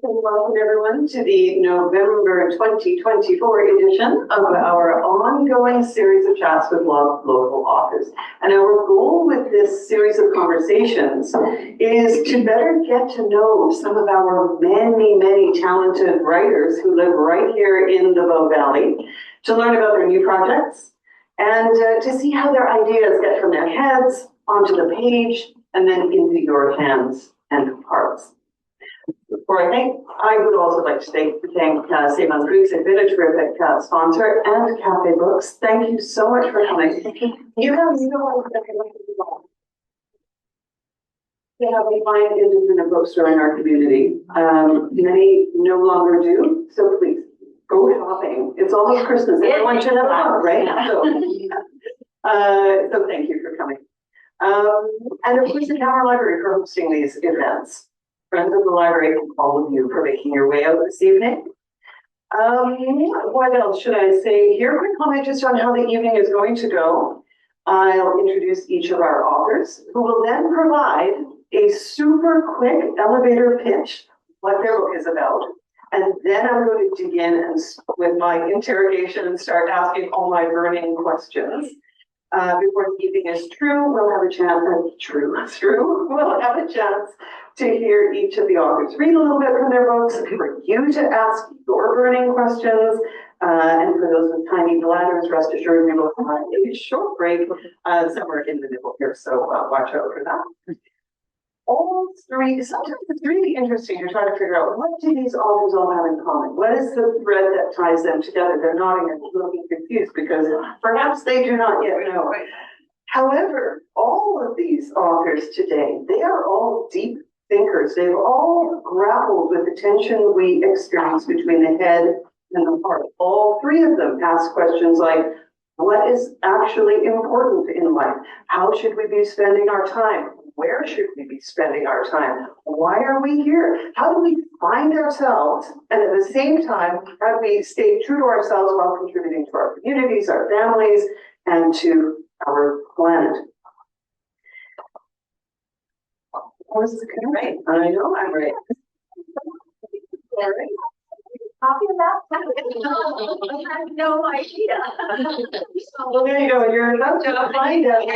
And welcome everyone to the November 2024 edition of our ongoing series of chats with local authors. And our goal with this series of conversations is to better get to know some of our many talented writers who live right here in the Bow Valley, to learn about their new projects, and to see how their ideas get from their heads onto the page and then into your hands and hearts. Before I would also like to thank Save on Creeks. They've been a terrific sponsor, and Cafe Books. Thank you so much for coming. You know they have a fine independent bookstore in our community. Many no longer do, so please go shopping. It's almost Christmas. Everyone should have a book, right? So thank you for coming. And of course, the Canmore Library for hosting these events. Friends of the library, and all of you for making your way out this evening. What else should I say here? Quick comment just on how the evening is going to go. I'll introduce each of our authors, who will then provide a super quick elevator pitch, what their book is about. And then I'm going to dig in and with my interrogation and start asking all my burning questions. Before the evening is through, we'll have a chance, we'll have a chance to hear each of the authors read a little bit from their books, for you to ask your burning questions, and for those with tiny bladders, rest assured we will have a short break somewhere in the middle here, so watch out for that. All three, sometimes it's really interesting to try to figure out, what do these authors all have in common? What is the thread that ties them together? They're nodding and looking confused because perhaps they do not yet know. However, all of these authors today, they are all deep thinkers. They've all grappled with the tension we experience between the head and the heart. All three of them ask questions like, what is actually important in life? How should we be spending our time? Where should we be spending our time? Why are we here? How do we find ourselves? And at the same time, how do we stay true to ourselves while contributing to our communities, our families, and to our planet? Right. I know I'm right. All right. Copy of that? I have no idea. Well, there you go. You're about to find out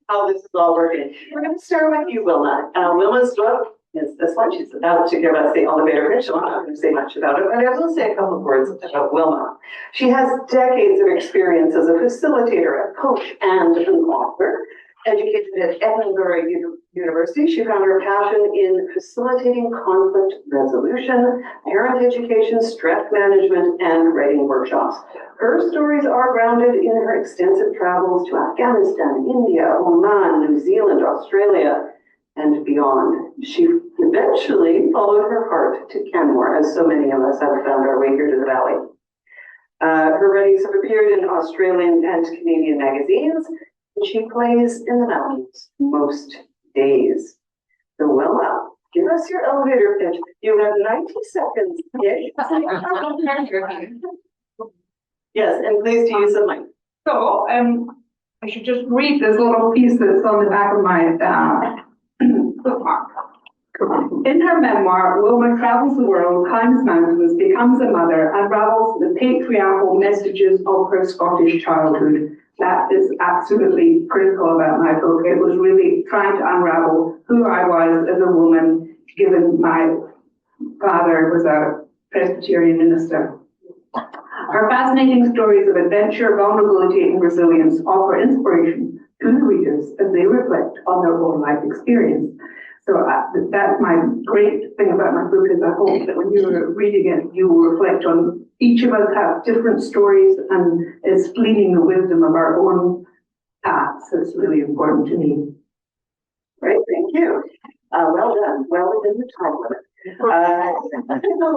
how this is all working. We're going to start with you, Wilma. Wilma's book is this one. She's about to give us the elevator pitch, so I'm not going to say much about it, but I will say a couple of words about Wilma. She has decades of experience as a facilitator, a coach, and an author. Educated at Edinburgh University, she found her passion in facilitating conflict resolution, parent education, stress management, and writing workshops. Her stories are grounded in her extensive travels to Afghanistan, India, Oman, New Zealand, Australia, and beyond. She eventually followed her heart to Canmore, as so many of us have found our way here to the Valley. Her writings have appeared in Australian and Canadian magazines. She plays in the mountains most days. So Wilma, give us your elevator pitch. You have 90 seconds. Yes, and please to use the mic. So, I should just read this little piece that's on the back of my bookmark. In her memoir, Wilma travels the world, climbs mountains, becomes a mother, unravels the patriarchal messages of her Scottish childhood. That is absolutely critical about my book. It was really trying to unravel who I was as a woman, given my father was a Presbyterian minister. Her fascinating stories of adventure, vulnerability, and resilience offer inspiration to the readers as they reflect on their own life experience. So that's my great thing about my book, is I hope that when you're reading it, you will reflect on each of us have different stories, and it's gleaning the wisdom of our own paths. It's really important to me. Great, thank you. Well done, well within the time limit.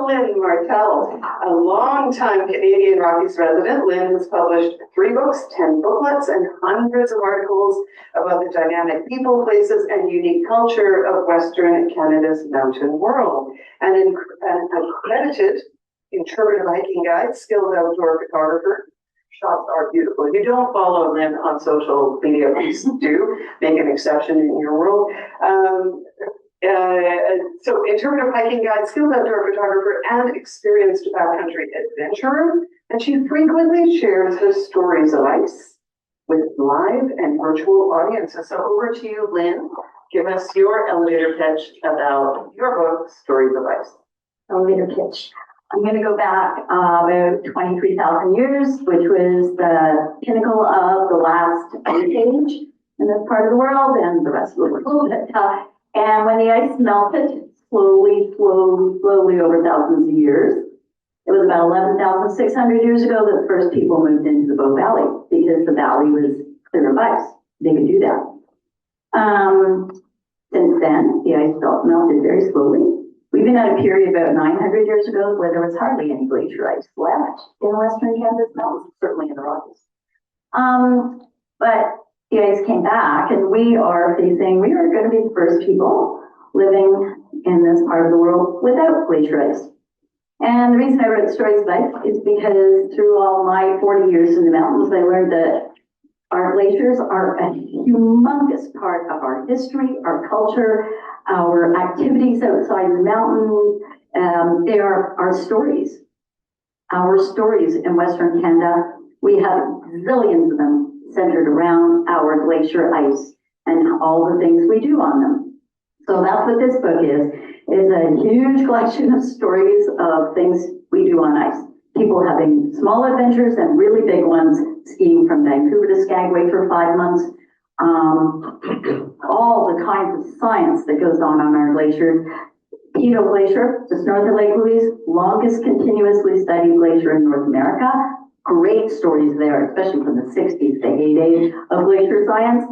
Lynn Martel, a long-time Canadian Rockies resident. Lynn has published 3 books, 10 booklets, and hundreds of articles about the dynamic people, places, and unique culture of Western Canada's mountain world. And accredited interpretive hiking guide, skilled outdoor photographer. Shots are beautiful. If you don't follow Lynn on social media, please do make an exception in your world. So interpretive hiking guide, skilled outdoor photographer, and experienced backcountry adventurer. And she frequently shares her stories of ice with live and virtual audiences. So over to you, Lynn. Give us your elevator pitch about your book, Stories of Ice. Elevator pitch. I'm going to go back about 23,000 years, which was the pinnacle of the last ice age in this part of the world and the rest of the world. And when the ice melted slowly over thousands of years, it was about 11,600 years ago that the first people moved into the Bow Valley because the valley was clear of ice. They could do that. Since then, the ice melted very slowly. We've been at a period about 900 years ago where there was hardly any glacier ice left in Western Canada's mountains, certainly in the Rockies. But the ice came back, and we are going to be the first people living in this part of the world without glacier ice. And the reason I wrote Stories of Ice is because through all my 40 years in the mountains, I learned that our glaciers are a humongous part of our history, our culture, our activities outside the mountains. They are our stories. Our stories in Western Canada, we have zillions of them centered around our glacier ice and all the things we do on them. So that's what this book is a huge collection of stories of things we do on ice. People having small adventures and really big ones, skiing from Vancouver to Skagway for 5 months. All the kinds of science that goes on our glaciers. Pito Glacier, just north of Lake Louise, longest continuously studied glacier in North America. Great stories there, especially from the 60s, the heyday of glacier science.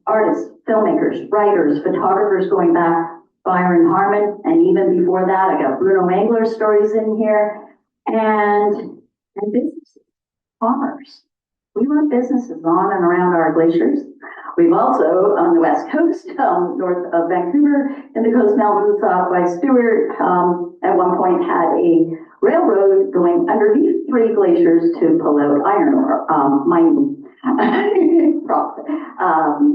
Artists, filmmakers, writers, photographers going back, Byron Harmon, and even before that, I got Bruno Engler's stories in here. And businesses, commerce. We run businesses on and around our glaciers. We've also, on the west coast, north of Vancouver, in the Coast Mountains by Stewart, at one point had a railroad going underneath 3 glaciers to pull out iron ore, mining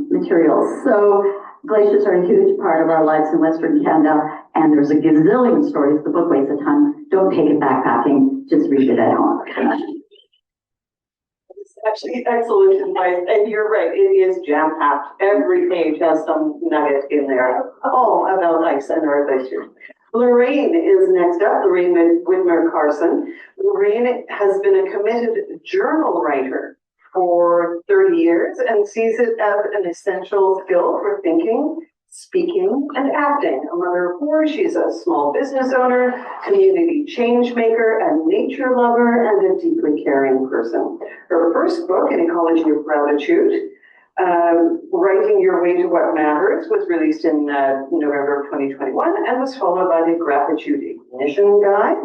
materials. So glaciers are a huge part of our lives in Western Canada, and there's a gazillion stories. The book weighs a ton. Don't take it backpacking, just read it at home. It's actually excellent advice, and you're right, it is jam-packed. Every page has some nugget in there, all about ice and our glaciers. Lorraine is next up, Lorraine Widmer-Carson. Lorraine has been a committed journal writer for 30 years and sees it as an essential skill for thinking, speaking, and acting. A mother of 4, she's a small business owner, community change maker, a nature lover, and a deeply caring person. Her first book, An Ecology of Gratitude, Writing Your Way to What Matters, was released in November of 2021 and was followed by the Gratitude Ignition Guide,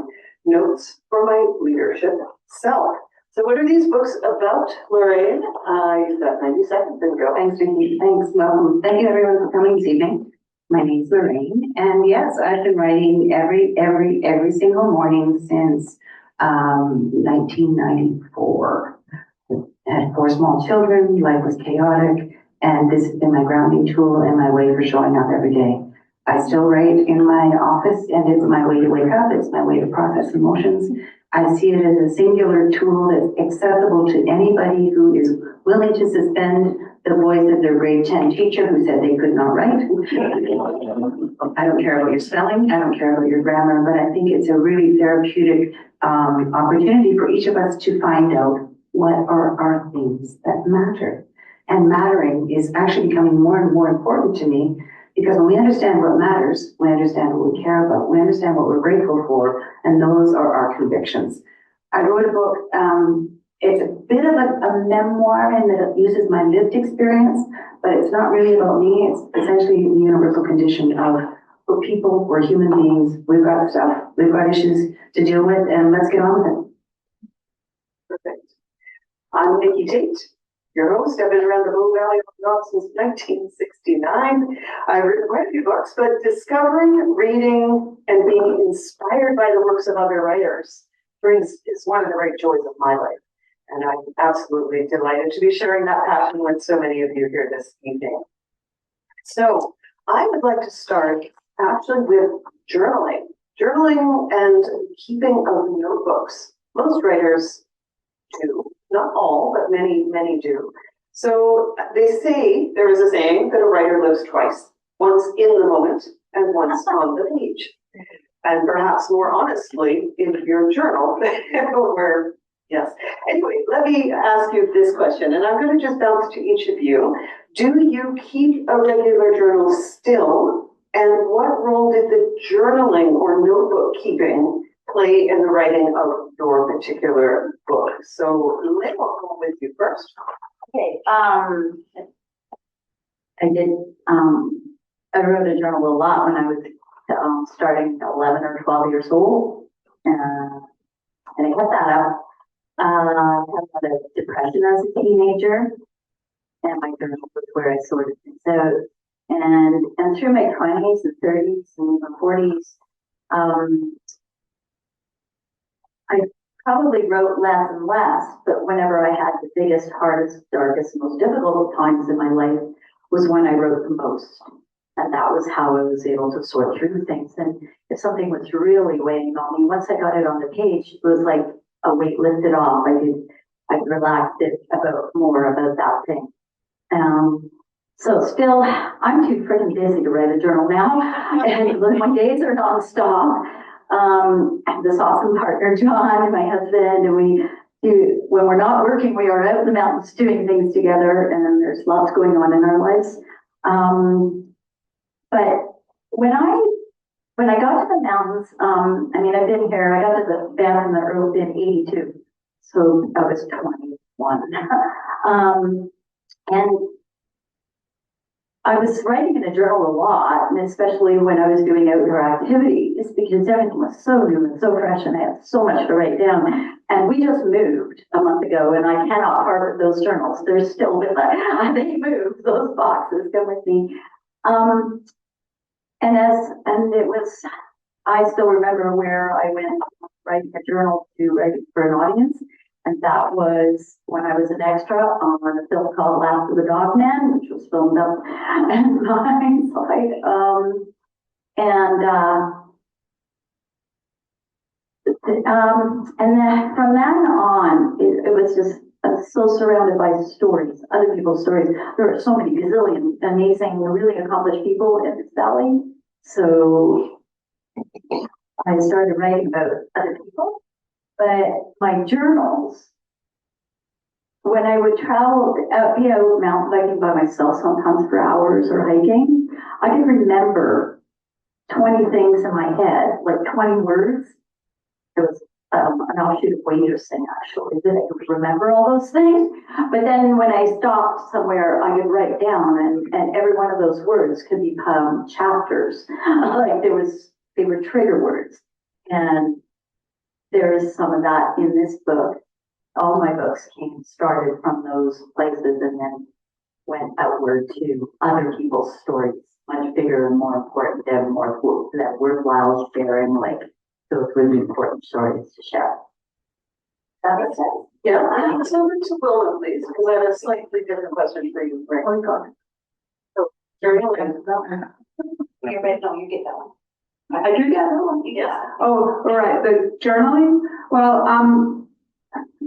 Notes for My Leadership Self. So what are these books about, Lorraine? You've got 90 seconds and go. Thanks, Vicky. Thanks, Malcolm. Thank you, everyone, for coming this evening. My name's Lorraine, and yes, I've been writing every single morning since 1994. I had 4 small children. Life was chaotic, and this has been my grounding tool and my way for showing up every day. I still write in my office, and it's my way to wake up. It's my way to process emotions. I see it as a singular tool that's accessible to anybody who is willing to suspend the voice of their grade 10 teacher who said they could not write. I don't care about your spelling, I don't care about your grammar, but I think it's a really therapeutic opportunity for each of us to find out what are our things that matter. And mattering is actually becoming more and more important to me, because when we understand what matters, we understand what we care about, we understand what we're grateful for, and those are our convictions. I wrote a book, it's a bit of a memoir in that it uses my lived experience, but it's not really about me. It's essentially the universal condition of we're people, we're human beings, we've got stuff, we've got issues to deal with, and let's get on with it. Perfect. I'm Nikki Tate, your host. I've been around the Bow Valley since 1969. I've written quite a few books, but discovering, reading, and being inspired by the works of other writers is one of the great joys of my life. And I'm absolutely delighted to be sharing that passion with so many of you here this evening. So I would like to start actually with journaling. Journaling and keeping of notebooks. Most writers do, not all, but many do. So they say, there is a saying that a writer lives twice, once in the moment and once on the page. And perhaps more honestly, in your journal, where, yes. Anyway, let me ask you this question, and I'm going to just bounce to each of you. Do you keep a regular journal still? And what role did the journaling or notebook keeping play in the writing of your particular book? So, Lynn, I'll go with you first. Okay, I did, I wrote a journal a lot when I was starting 11 or 12 years old. And I kept that up. I had a lot of depression as a teenager. And my journal was where I sorted things out. And through my 20s and 30s and even 40s, I probably wrote less and less, but whenever I had the biggest, hardest, darkest, most difficult times in my life was when I wrote the most. And that was how I was able to sort through things. And if something was really weighing on me, once I got it on the page, it was like a weight lifted off. I relaxed it more about that thing. So still, I'm too freaking busy to write a journal now, and my days are nonstop. I have this awesome partner, John, my husband, and we do, when we're not working, we are out in the mountains doing things together, and there's lots going on in our lives. But when I got to the mountains, I mean, I've been here, I got to the band in 82, so I was 21. And I was writing in a journal a lot, and especially when I was doing outdoor activities, because everything was so new and so fresh, and I had so much to write down. And we just moved a month ago, and I cannot part with those journals. They're still with us. They moved, those boxes come with me. And it was, I still remember where I went writing a journal to write for an audience. And that was when I was an extra on a film called Last of the Dog Man, which was filmed up in Fireside. And then from then on, it was just so surrounded by stories, other people's stories. There are so many gazillion amazing, really accomplished people in this valley. So I started writing about other people. But my journals, when I would travel, be out mountain biking by myself sometimes for hours or hiking, I could remember 20 things in my head, like 20 words. It was an offshoot of waitressing, actually, that I could remember all those things. But then when I stopped somewhere, I could write down, and every one of those words could become chapters. Like they were trigger words. And there is some of that in this book. All my books started from those places and then went outward to other people's stories, much bigger and more important and more that worthwhile sharing, like those really important stories to share. That makes sense? Yeah, let's over to Wilma, please, because I have a slightly different question for you. Right? Oh, God. So, journaling. You're right, no, you get that one. I do get that one. Yes. Oh, all right. The journaling. Well,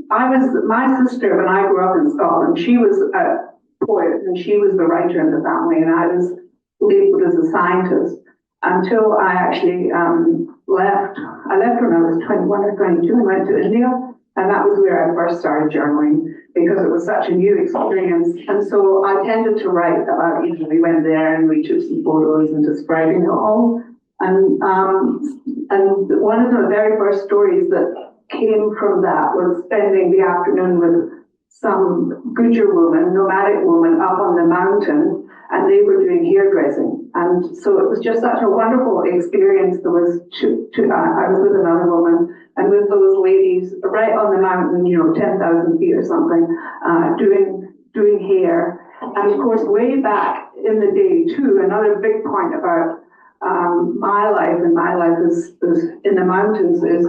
my sister, when I grew up in Scotland, she was a poet and she was the writer in the family, and I was labeled as a scientist until I actually left. I left when I was 21 or 22 and went to India, and that was where I first started journaling because it was such a new experience. And so I tended to write about, we went there and we took some photos and describing it all. And one of the very first stories that came from that was spending the afternoon with some Gujar woman, nomadic woman, up on the mountain, and they were doing hairdressing. And so it was just such a wonderful experience. There was I was with another woman, and with those ladies right on the mountain, 10,000 feet or something, doing hair. And of course, way back in the day too, another big point about my life is in the mountains is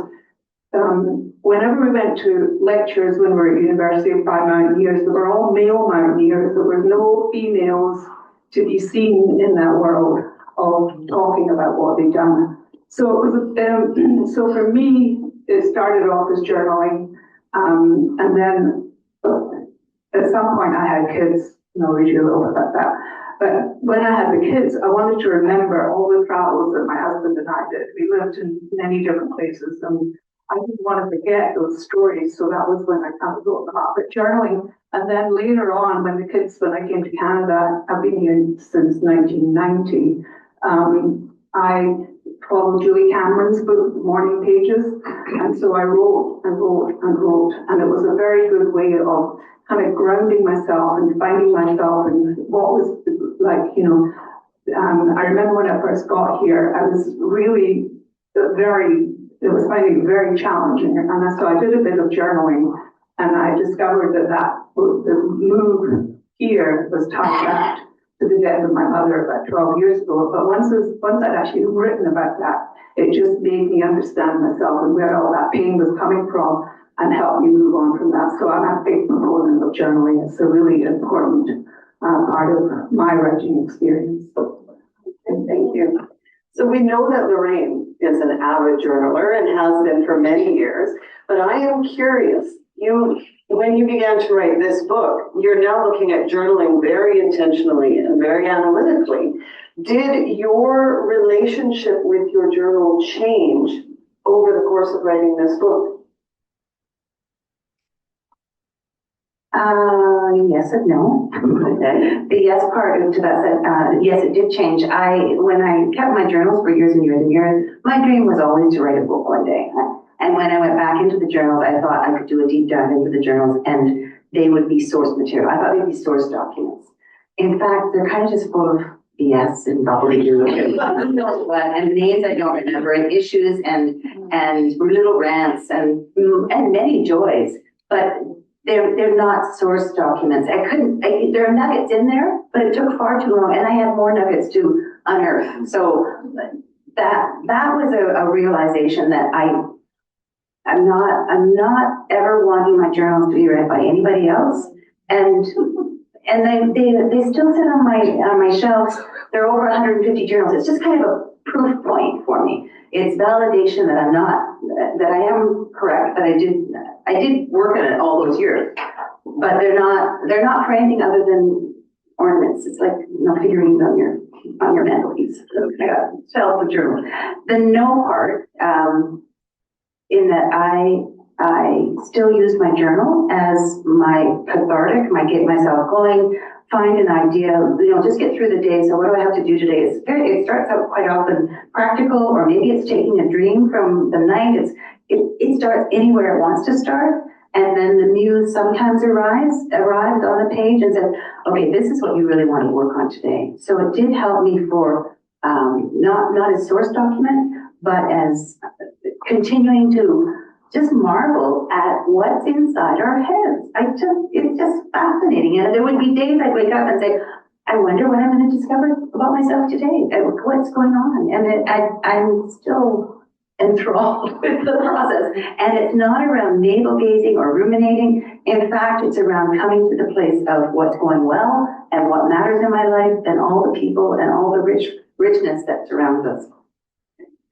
whenever we went to lectures when we were at University of Five Mountaineers, they were all male mountaineers. There were no females to be seen in that world. of talking about what they've done. So it was, so for me, it started off as journaling, and then at some point I had kids, and I'll read you a little bit about that. But when I had the kids, I wanted to remember all the travels that my husband and I did. We lived in many different places, and I didn't want to forget those stories, so that was when I kind of wrote them up. But journaling, and then later on, when I came to Canada, I've been here since 1990, I followed Julie Cameron's book, Morning Pages, and so I wrote and wrote and wrote, and it was a very good way of kind of grounding myself and finding myself and what was like, you know, I remember when I first got here, I was really it was finding it very challenging, and so I did a bit of journaling, and I discovered that the move here was tied back to the death of my mother about 12 years ago. But once I'd actually written about that, it just made me understand myself and where all that pain was coming from, and helped me move on from that. So I'm a big proponent of journaling. It's a really important part of my writing experience. And thank you. So we know that Lorraine is an avid journaler and has been for many years, but I am curious, when you began to write this book, you're now looking at journaling very intentionally and very analytically. Did your relationship with your journal change over the course of writing this book? Yes and no. The yes part to that, yes, it did change. When I kept my journals for years and years and years, my dream was always to write a book one day. And when I went back into the journals, I thought I could do a deep dive into the journals and they would be source material. I thought they'd be source documents. In fact, they're kind of just full of BS and gobbledygook and names I don't remember, and issues and little rants and many joys. But they're not source documents. There are nuggets in there, but it took far too long, and I had more nuggets to unearth. So that was a realization that I'm not ever wanting my journals to be read by anybody else, and they still sit on my shelves. There are over 150 journals. It's just kind of a proof point for me. It's validation that I am correct, that I did work on it all those years, but they're not for anything other than ornaments. It's like, figurines on your mantelpiece. Shelf of journal. The no part, in that I still use my journal as my cathartic, get myself going, find an idea, just get through the day. So what do I have to do today? It starts out quite often practical, or maybe it's taking a dream from the night. It starts anywhere it wants to start. And then the muse sometimes arrives on the page and says, okay, this is what you really want to work on today. So it did help me for, not as source document, but as continuing to just marvel at what's inside our heads. It's just fascinating. And there would be days I'd wake up and say, I wonder what I'm going to discover about myself today. What's going on? And I'm still enthralled with the process. And it's not around navel gazing or ruminating. In fact, it's around coming to the place of what's going well and what matters in my life and all the people and all the richness that surrounds us.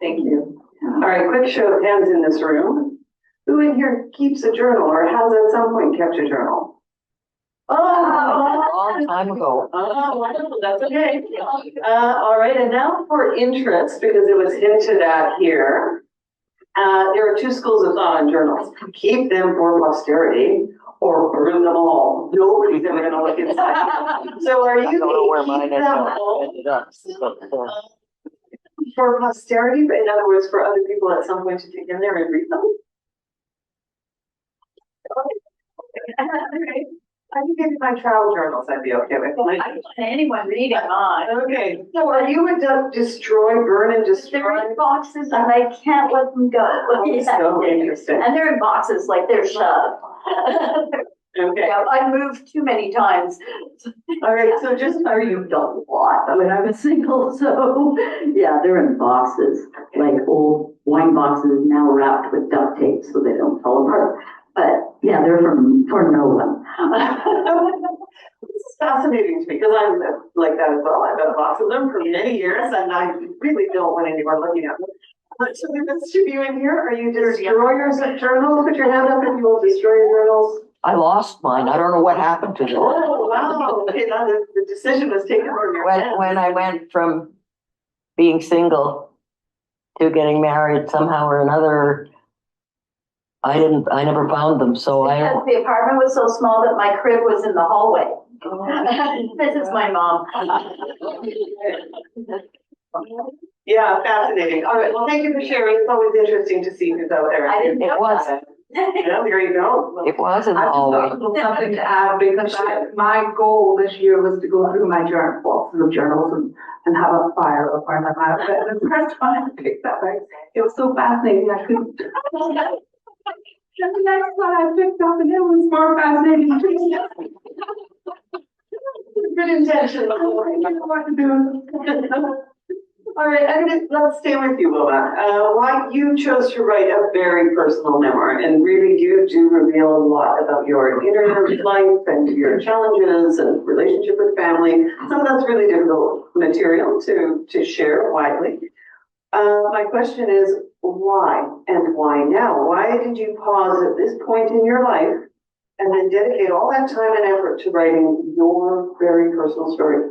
Thank you. All right, quick show of hands in this room. Who in here keeps a journal or has at some point kept a journal? A long time ago. Oh, wonderful. That's okay. All right, and now for interest, because it was hinted at here, there are two schools of thought on journals. Keep them for posterity or burn them all. Nobody's ever going to look inside. So are you I don't know where keep mine them all ended up. for posterity, but in other words, for other people at some point to take in there and read them? I think maybe my travel journals I'd be okay with. I don't want anyone reading mine. Okay, so are you a burn and destroy? They're in boxes and I can't let them go. Oh, so interesting. And they're in boxes like they're shoved. Okay, Yeah, I moved too many times. all right, so just, are you, Done a lot when I was single, so yeah, they're in boxes, like old wine boxes now wrapped with duct tape so they don't fall apart. But yeah, they're for no one. It's fascinating to me because I'm like that as well. I've got a box of them for many years and I really don't want anyone looking at them. So there's two of you in here. Are you destroyers of journals? Put your hand up if you will destroy your journals. I lost mine. I don't know what happened to them. Oh, wow. Okay, now the decision was taken from your hands. When I went from being single to getting married somehow or another, I never found them, so Because the apartment was so small that my crib was in the hallway. This is my mom. Yeah, fascinating. All right, well, thank you for sharing. It's always interesting to see who's out there. I didn't know It was. that. Yeah, there you go. It was in the I've just hallway. got a little something to add because my goal this year was to go through my boxes of journals and have a fire or burn them out. But the first one I picked up, it was so fascinating I couldn't. And the next one I picked up and it was more fascinating too. Good intention. I didn't know what to do. All right, let's stay with you, Wilma. Why you chose to write a very personal memoir, and really you do reveal a lot about your inner life and your challenges and relationship with family. Some of that's really difficult material to share widely. My question is why and why now? Why did you pause at this point in your life and then dedicate all that time and effort to writing your very personal story?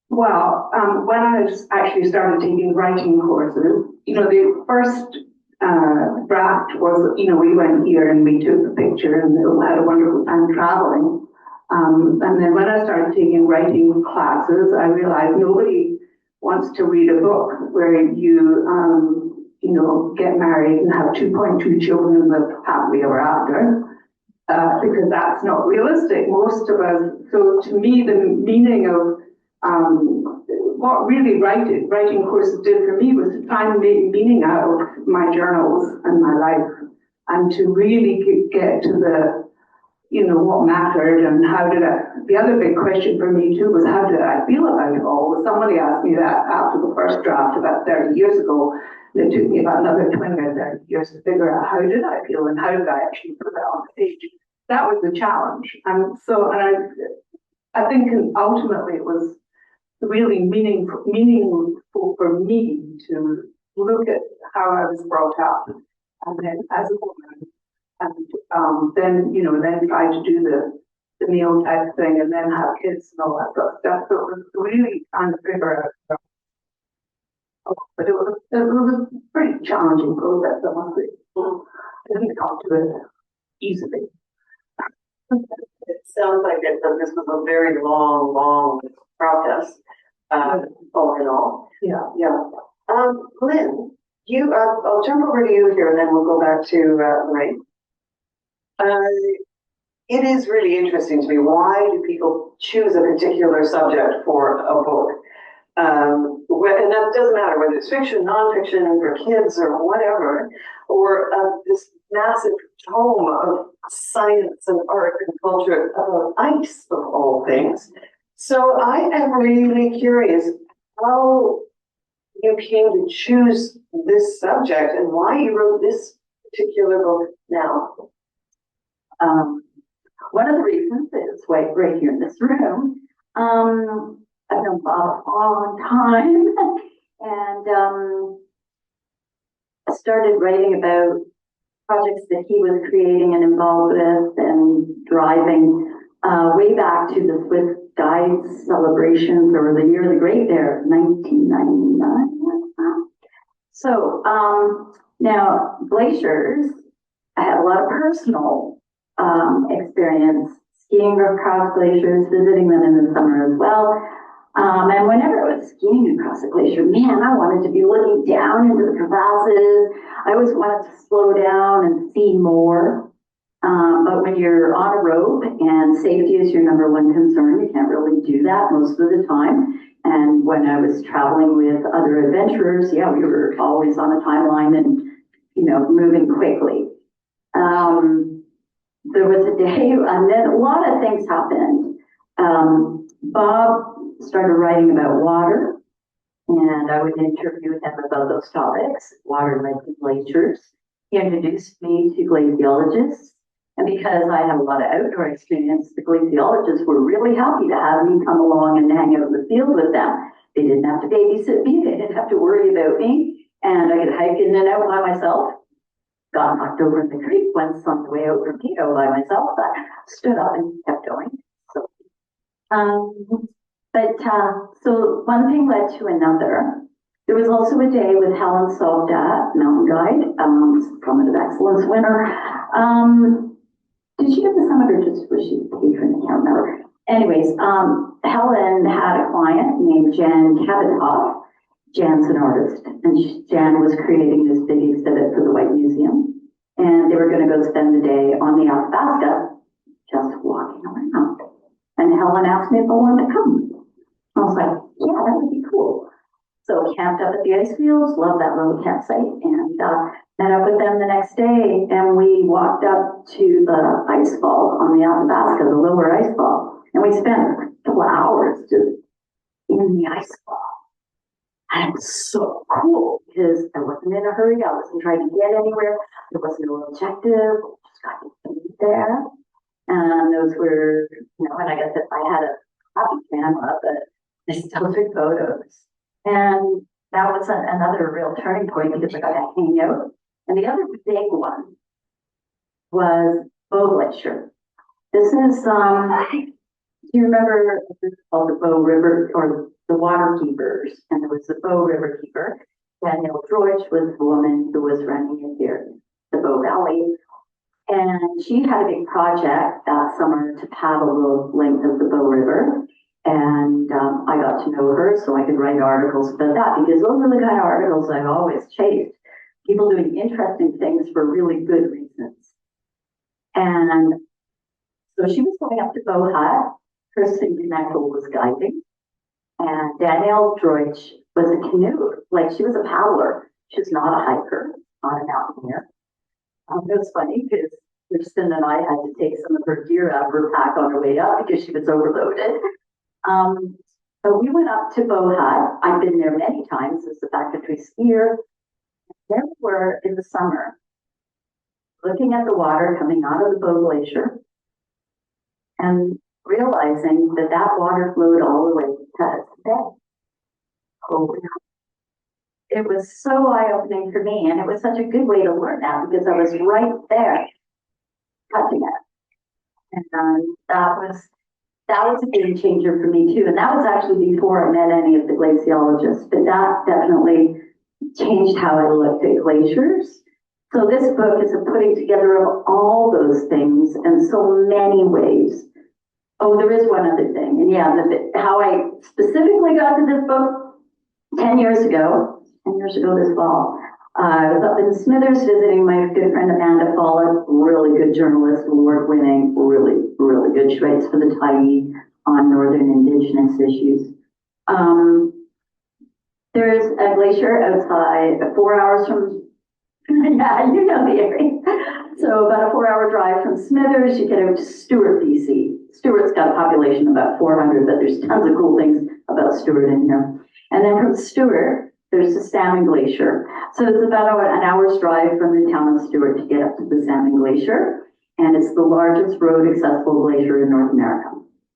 Well, when I actually started taking writing courses, the first draft was, we went here and we took a picture and we had a wonderful time traveling. And then when I started taking writing classes, I realized nobody wants to read a book where you, get married and have 2.2 children and live happily ever after. Because that's not realistic. Most of us, so to me, the meaning of what really writing courses did for me was to try and make meaning out of my journals and my life, and to really get to the, what mattered and how did the other big question for me too was how did I feel about it all? Somebody asked me that after the first draft about 30 years ago. It took me about another 20 or 30 years to figure out how did I feel and how did I actually put that on the page. That was the challenge. And I think ultimately it was really meaningful for me to look at how I was brought up and then as a woman and then try to do the meal type thing and then have kids and all that sort of stuff. So it was really trying to figure out. But it was a pretty challenging process, I must say. I didn't come to it easily. It sounds like this was a very long process, all in all. Yeah. Yeah. Lynn, I'll jump over to you here and then we'll go back to Lorraine. It is really interesting to me. Why do people choose a particular subject for a book? And that doesn't matter whether it's fiction, nonfiction, for kids or whatever, or this massive tome of science and art and culture about ice of all things. So I am really curious how you came to choose this subject and why you wrote this particular book now. One of the reasons is right here in this room. I've known Bob a long time and I started writing about projects that he was creating and involved with and driving way back to the Swiss Guides celebrations or the Year of the Great there, 1999. So now glaciers, I had a lot of personal experience skiing across glaciers, visiting them in the summer as well. And whenever I was skiing across the glacier, man, I wanted to be looking down into the crevasses. I always wanted to slow down and see more. But when you're on a rope and safety is your number one concern, you can't really do that most of the time. And when I was traveling with other adventurers, we were always on a timeline and, moving quickly. There was a day, and then a lot of things happened. Bob started writing about water, and I would interview him about those topics, water, lake, and glaciers. He introduced me to glaciologists, And because I had a lot of outdoor experience, the glaciologists were really happy to have me come along and hang out in the field with them. They didn't have to babysit me, they didn't have to worry about me, and I could hike in and out by myself. Got knocked over in the creek once on the way out from Pito by myself, but stood up and kept going. So, so one thing led to another. There was also a day with Helen Soldat, mountain guide, Summit of Excellence winner. Did she get the summit or just was she the patron? I can't remember. Anyways, Helen had a client named Jan Kavenhoff. Jan's an artist, and Jan was creating this big exhibit for the White Museum. And they were going to go spend the day on the Athabasca, just walking around. And Helen asked me if I wanted to come. I was like, yeah, that would be cool. So camped up at the ice fields, loved that little campsite, and met up with them the next day. And we walked up to the ice fall on the Athabasca, the lower ice fall. And we spent a couple of hours just in the ice fall. And it was so cool because I wasn't in a hurry. I wasn't trying to get anywhere. There was no objective. I just got to be there. And those were, and I guess if I had a happy camera, but I still took photos. And that was another real turning point because I got to hang out. And the other big one was Bow Glacier. This is, do you remember this is called the Bow River or the Water Keepers? And there was the Bow River Keeper. Danielle Droich was the woman who was running it here, the Bow Valley. And she had a big project that summer to paddle the length of the Bow River. And I got to know her so I could write articles about that because those are the kind of articles I've always chased. People doing interesting things for really good reasons. And so she was going up to Bow Hut. Kirsten Gneckel was guiding. And Danielle Droich was a canoer. Like she was a paddler. She was not a hiker, not a mountaineer. It was funny because Kirsten and I had to take some of her gear out of her pack on her way up because she was overloaded. But we went up to Bow Hut. I've been there many times as a backcountry skier. There we were in the summer, looking at the water coming out of the Bow Glacier and realizing that that water flowed all the way to the bay. Oh, it was so eye-opening for me, and it was such a good way to learn that because I was right there touching it. And that was a game changer for me too. And that was actually before I met any of the glaciologists, but that definitely changed how I looked at glaciers. So this book is a putting together of all those things in so many ways. Oh, there is one other thing. And yeah, how I specifically got to this book 10 years ago this fall. I was up in Smithers visiting my good friend Amanda Follett, really good journalist, award-winning, really, really good. She writes for the Tyee on Northern Indigenous issues. There's a glacier outside, 4 hours from, yeah, you know the area. So about a 4-hour drive from Smithers, you get out to Stewart, BC. Stewart's got a population of about 400, but there's tons of cool things about Stewart in here. And then from Stewart, there's the Salmon Glacier. So it's about an hour's drive from the town of Stewart to get up to the Salmon Glacier. And it's the largest road accessible glacier in North America.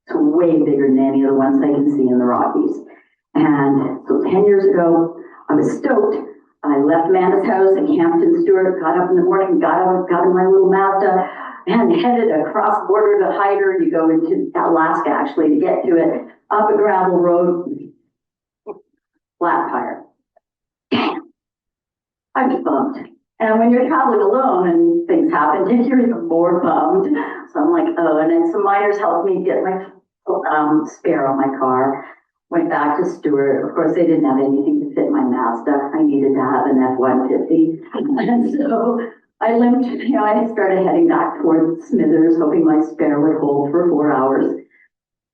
It's way bigger than any of the ones I can see in the Rockies. And so 10 years ago, I was stoked. I left Amanda's house and camped in Stewart, got up in the morning, got in my little Mazda, and headed across the border to Hyder. You go into Alaska, actually, to get to it, up a gravel road, flat tire. Damn, I was bummed. And when you're traveling alone and things happen, you're even more bummed. So I'm like, oh, and then some miners helped me get my spare on my car. Went back to Stewart. Of course, they didn't have anything to fit my Mazda. I needed to have an F-150. And so I limped, I started heading back towards Smithers, hoping my spare would hold for 4 hours.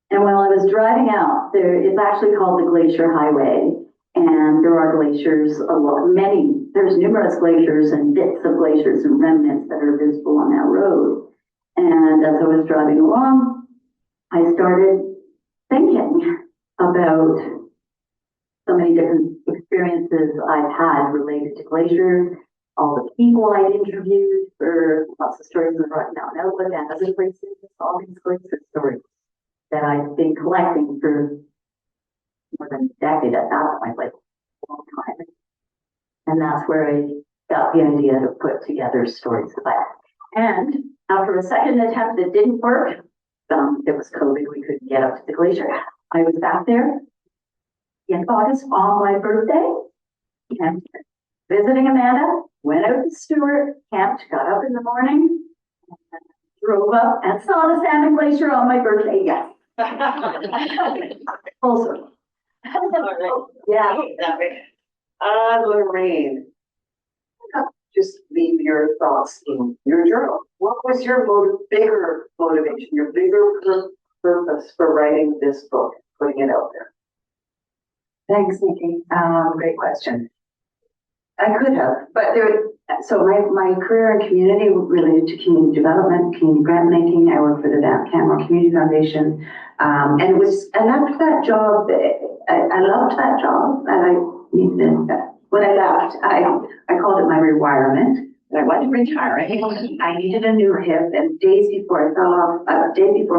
And while I was driving out, it's actually called the Glacier Highway. And there are glaciers, there's numerous glaciers and bits of glaciers and remnants that are visible on that road. And as I was driving along, I started thinking about so many different experiences I've had related to glaciers all the people I'd interviewed for lots of stories in the Rocky Mountain Outlook and other places, all these sorts of stories that I've been collecting for more than a decade at that point, like a long time. And that's where I got the idea to put together stories of that. And after a second attempt that didn't work, it was COVID, we couldn't get up to the glacier. I was back there in August on my birthday and visiting Amanda, went out to Stewart, camped, got up in the morning, drove up and saw the Salmon Glacier on my birthday. Yes. Full circle. Yeah. Lorraine, just leave your thoughts in your journal. What was your bigger motivation, your bigger purpose for writing this book, putting it out there? Thanks, Nikki. Great question. I could have, but so my career in community related to community development, community grant making. I worked for the Canmore Community Foundation, and I loved that job. I loved that job, and I needed it. When I left, I called it my rewirement. And I wasn't retiring. I needed a new hip, and days before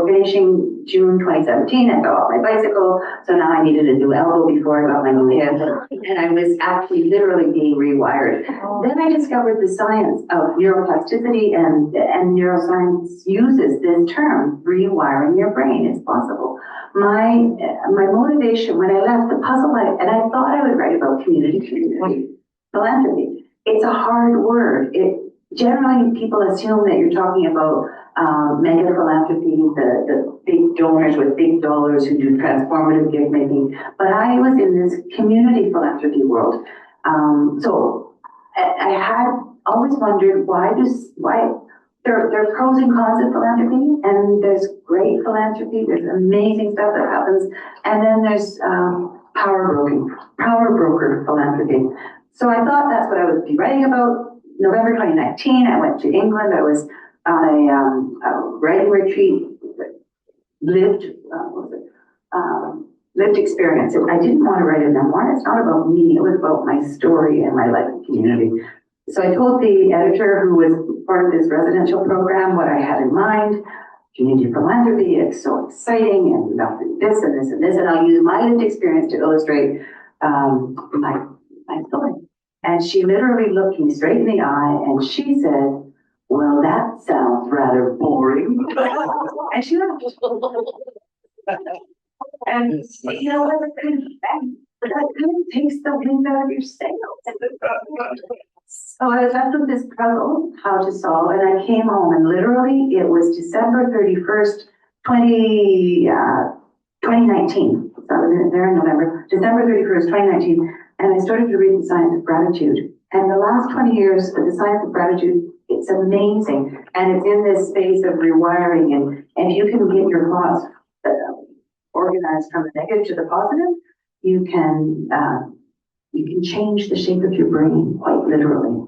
finishing June 2017, I fell off my bicycle. So now I needed a new elbow before I got my new hip, and I was actually literally being rewired. Then I discovered the science of neuroplasticity, and neuroscience uses this term, rewiring your brain. It's possible. My motivation when I left the puzzle, and I thought I would write about community philanthropy. It's a hard word. Generally, people assume that you're talking about mega philanthropy, the big donors with big dollars who do transformative gift making. But I was in this community philanthropy world. So I had always wondered why there are pros and cons of philanthropy, and there's great philanthropy, there's amazing stuff that happens, and then there's power broker philanthropy. So I thought that's what I would be writing about. November 2019, I went to England. I was on a writing retreat, lived experience. I didn't want to write a memoir. It's not about me. It was about my story and my life in community. So I told the editor, who was part of this residential program, what I had in mind. Community philanthropy, it's so exciting, and this and this and this, and I'll use my lived experience to illustrate my story. And she literally looked me straight in the eye and she said, "Well, that sounds rather boring." And she laughed. And you know what? But that kind of takes the wind out of your sails. So I was left with this puzzle, how to solve, and I came home, and literally it was December 31st, 2019. So I was there in November, December 31st, 2019. And I started to read The Science of Gratitude. And the last 20 years of The Science of Gratitude, it's amazing. And it's in this space of rewiring. And if you can get your thoughts organized from the negative to the positive, you can change the shape of your brain quite literally.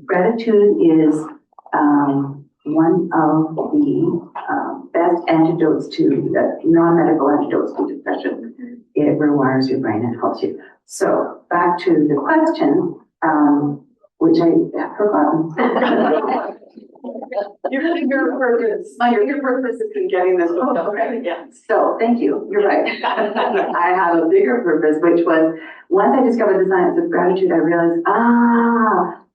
Gratitude is one of the best antidotes to non-medical antidotes to depression. It rewires your brain and helps you. So back to the question, which I have forgotten. Your bigger purpose. My bigger purpose is in getting this book out there. Yeah. So thank you. You're right. I have a bigger purpose, which was once I discovered the science of gratitude, I realized,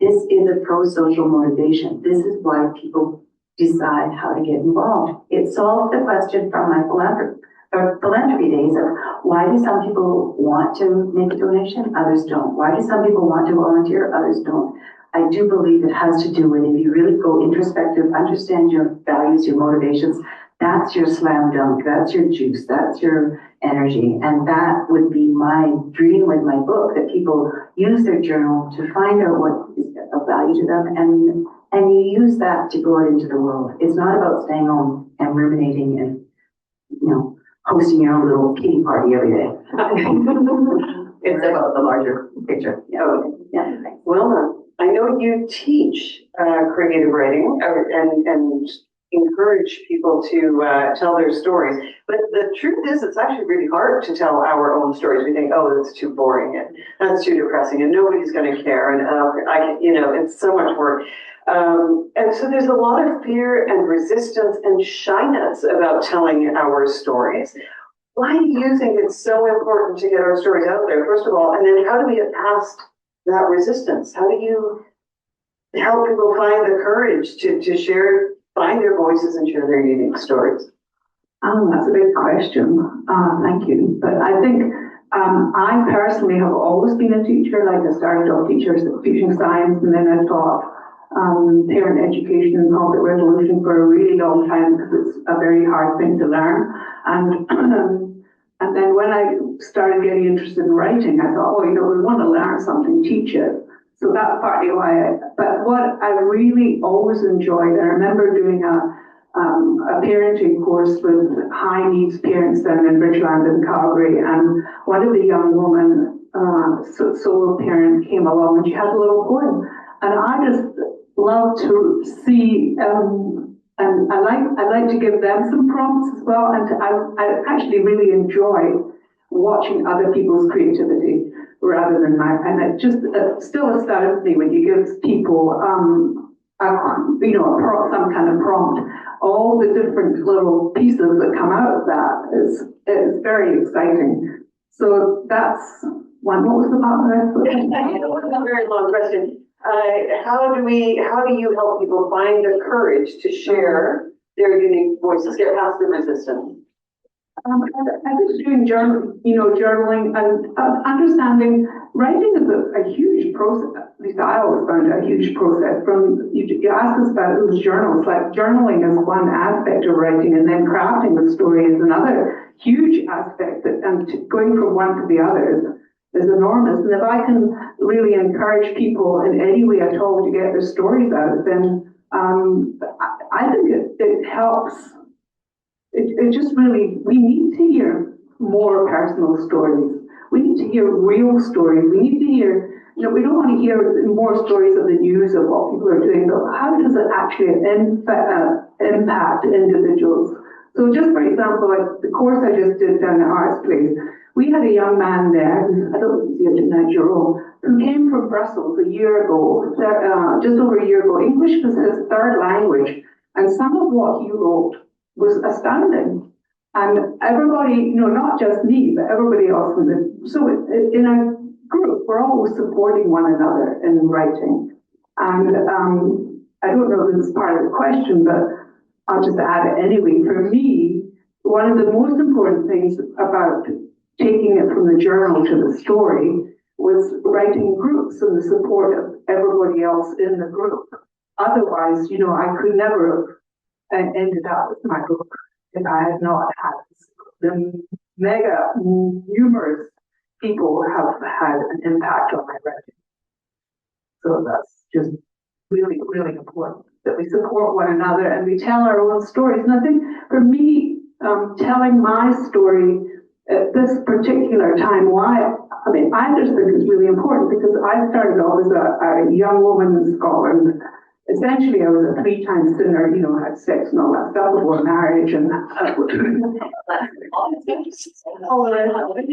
this is a pro-social motivation. This is why people decide how to get involved. It solved the question from my philanthropy days of why do some people want to make a donation, others don't? Why do some people want to volunteer, others don't? I do believe it has to do with, if you really go introspective, understand your values, your motivations, that's your slam dunk, that's your juice, that's your energy. And that would be my dream with my book, that people use their journal to find out what is of value to them, and you use that to go out into the world. It's not about staying home and ruminating and, hosting your own little kitty party every day. It's about the larger picture. Yeah. Wilma, I know you teach creative writing and encourage people to tell their stories. But the truth is, it's actually really hard to tell our own stories. We think, oh, that's too boring and that's too depressing and nobody's going to care. And it's so much work. And so there's a lot of fear and resistance and shyness about telling our stories. Why do you think it's so important to get our stories out there, first of all? And then how do we get past that resistance? How do you help people find the courage to share, find their voices and share their unique stories? That's a big question. Thank you. But I think I personally have always been a teacher. Like I started off teaching science, and then I taught parent education and conflict resolution for a really long time because it's a very hard thing to learn. And then when I started getting interested in writing, I thought, we want to learn something, teach it. So that's partly why. But what I really always enjoyed, I remember doing a parenting course with high needs parents down in Bridgeland in Calgary, and one of the young women, solo parent, came along and she had a little poem, and I just love to see. And I like to give them some prompts as well, and I actually really enjoy watching other people's creativity rather than mine. And it just still astounds me when you give people some kind of prompt. All the different little pieces that come out of that is very exciting. So that's one. What was the part of that? It was a very long question. How do you help people find the courage to share their unique voices, get past the resistance? I was doing journaling and understanding writing is a huge process. At least I always found it a huge process. From you asked us about those journals, like journaling is one aspect of writing, and then crafting the story is another huge aspect. And going from one to the other is enormous. And if I can really encourage people in any way at all to get their stories out, then I think it helps. It just really, we need to hear more personal stories. We need to hear real stories. We need to hear, we don't want to hear more stories of the news of what people are doing, but how does it actually impact individuals? So just for example, like the course I just did down at Arts Place, we had a young man there, I don't know if he's tonight, Jerome, who came from Brussels a year ago, just over a year ago. English was his third language, and some of what he wrote was astounding. And everybody, not just me, but everybody else so in a group, we're always supporting one another in writing. And I don't know if this is part of the question, but I'll just add it anyway. For me, one of the most important things about taking it from the journal to the story was writing groups and the support of everybody else in the group. Otherwise, I could never have ended up with my book if I had not had the mega numerous people who have had an impact on my writing. So that's just really, really important that we support one another and we tell our own stories. And I think for me, telling my story at this particular time, I just think it's really important because I started off as a young woman in Scotland. Essentially, I was a 3-time sinner, had sex and all that stuff before marriage and all the rest.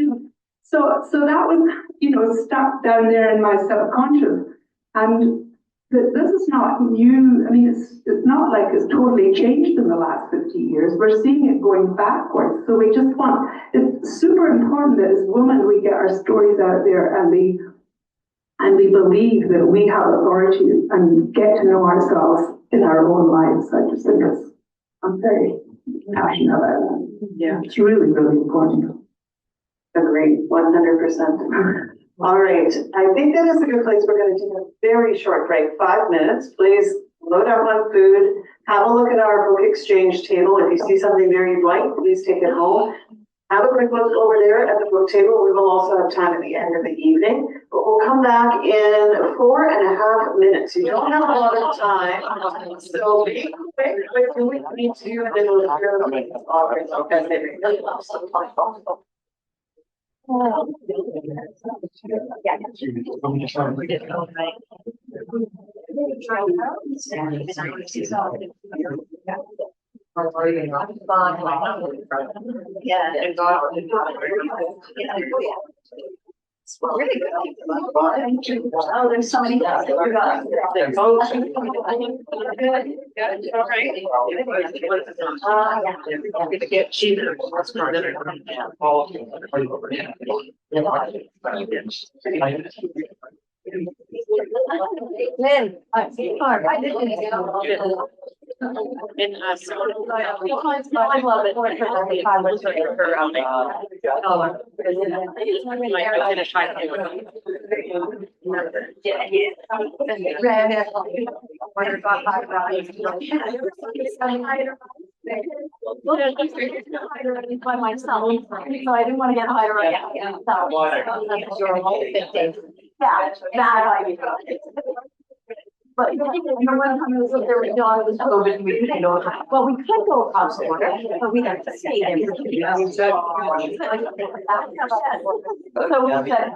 So that was, stuck down there in my subconscious. And this is not new. I mean, it's not like it's totally changed in the last 50 years. We're seeing it going backwards. So we just it's super important that as women, we get our stories out there and we believe that we have authority and get to know ourselves in our own lives. I just think I'm very passionate about that. Yeah. It's really, really important. Agreed, 100%. All right, I think that is a good place. We're going to take a very short break, 5 minutes. Please load up on food. Have a look at our book exchange table. If you see something there you'd like, please take it home. Have a quick look over there at the book table. We will also have time at the end of the evening, but we'll come back in 4.5 minutes. You don't have a lot of time, so be quick with what we need to do, and then we'll hear the authors as they really love some Yeah. Oh, there's so many. Lynn, I didn't. And I love it. By myself, so I didn't want to get hired right now. Yeah, that idea. But remember one time it was there was COVID and we couldn't go, well, we could go across the border, but we had to stay there. So we said.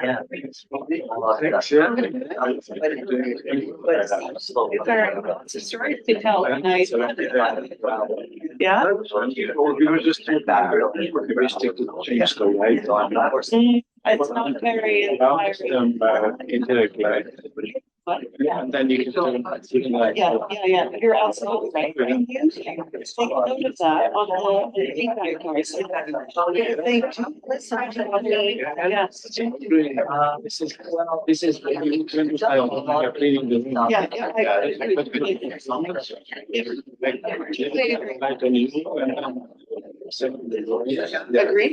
Yeah, it's a story to tell. Yeah. We were just doing that. We stick to change the way. It's not very inspiring. And then you can do like. Yeah, you're absolutely right. And you take note of that on the feedback cards. They do listen to what they, yes. This is you're cleaning the room. Agree?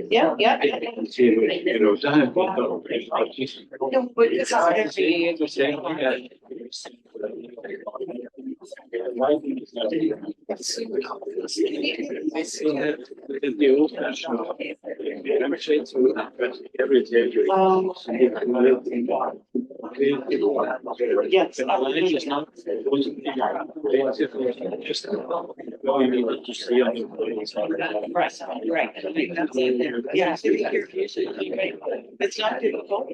Yeah. No, but it's very yes. Right. Yeah. It's not difficult.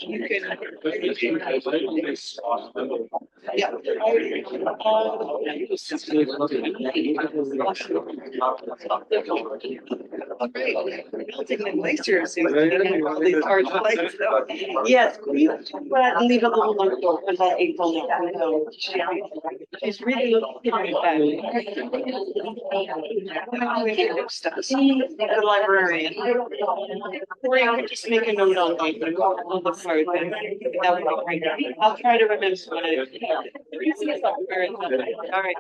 You can. Yeah. Melting the glaciers seems to be all these hard places. Yes, we leave a little note for that April note. She's really looking at that. The librarian. Or you could just make a note on the card. That would be great. I'll try to remember what it is. All right.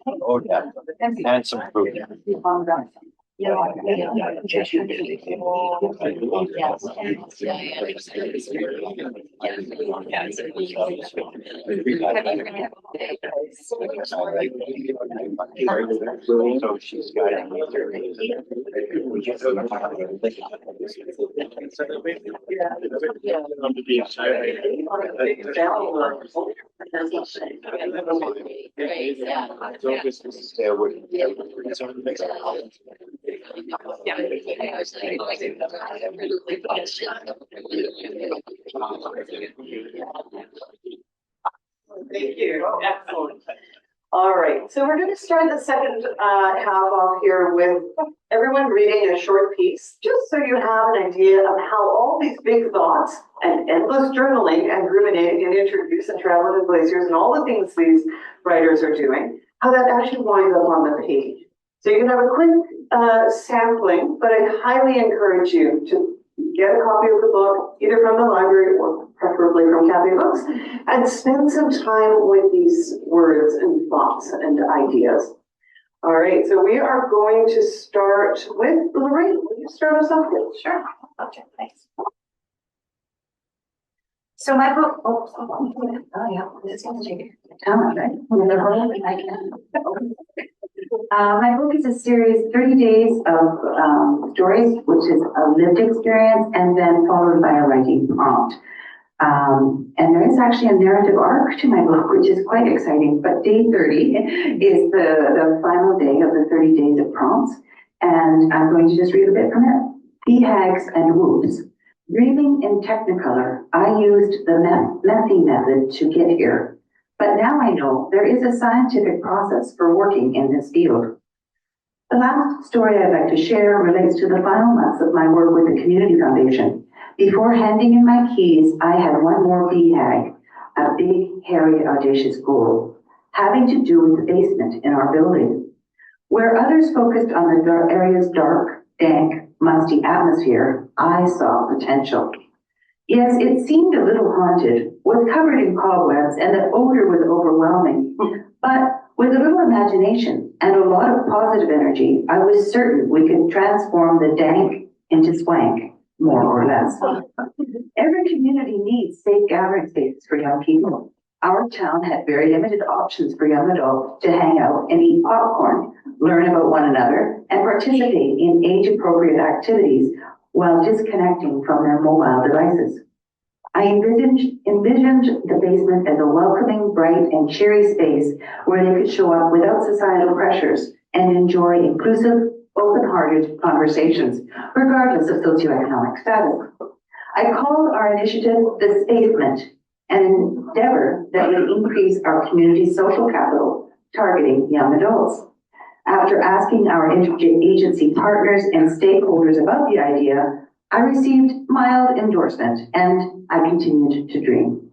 Oh, yeah. And some food. So she's got Thank you. Excellent. All right, so we're going to start the second half off here with everyone reading a short piece, just so you have an idea of how all these big thoughts and endless journaling and ruminating and interviews and traveling in glaciers and all the things these writers are doing, how that actually winds up on the page. So you can have a quick sampling, but I highly encourage you to get a copy of the book, either from the library or preferably from Cafe Books, and spend some time with these words and thoughts and ideas. All right, so we are going to start with Lorraine. Will you start us off with? Sure. Okay, thanks. So my book, oh yeah, this is gonna take time, right? I can. My book is a series, 30 days of stories, which is a lived experience, and then followed by a writing prompt. And there is actually a narrative arc to my book, which is quite exciting. But day 30 is the final day of the 30 days of prompts. And I'm going to just read a bit from it. BHAGs and whoops. Dreaming in Technicolor, I used the messy method to get here. But now I know there is a scientific process for working in this field. The last story I'd like to share relates to the final months of my work with the Community Foundation. Before handing in my keys, I had one more BHAG, a big, hairy, audacious goal, having to do with the basement in our building. Where others focused on the area's dark, dank, musty atmosphere, I saw potential. Yes, it seemed a little haunted, was covered in cobwebs, and the odor was overwhelming. But with a little imagination and a lot of positive energy, I was certain we could transform the dank into swank, more or less. Every community needs safe gathering spaces for young people. Our town had very limited options for young adults to hang out and eat popcorn, learn about one another, and participate in age-appropriate activities while disconnecting from their mobile devices. I envisioned the basement as a welcoming, bright, and cheery space where they could show up without societal pressures and enjoy inclusive, open-hearted conversations, regardless of socioeconomic status. I called our initiative the Spacement, an endeavor that would increase our community's social capital, targeting young adults. After asking our interagency partners and stakeholders about the idea, I received mild endorsement, and I continued to dream.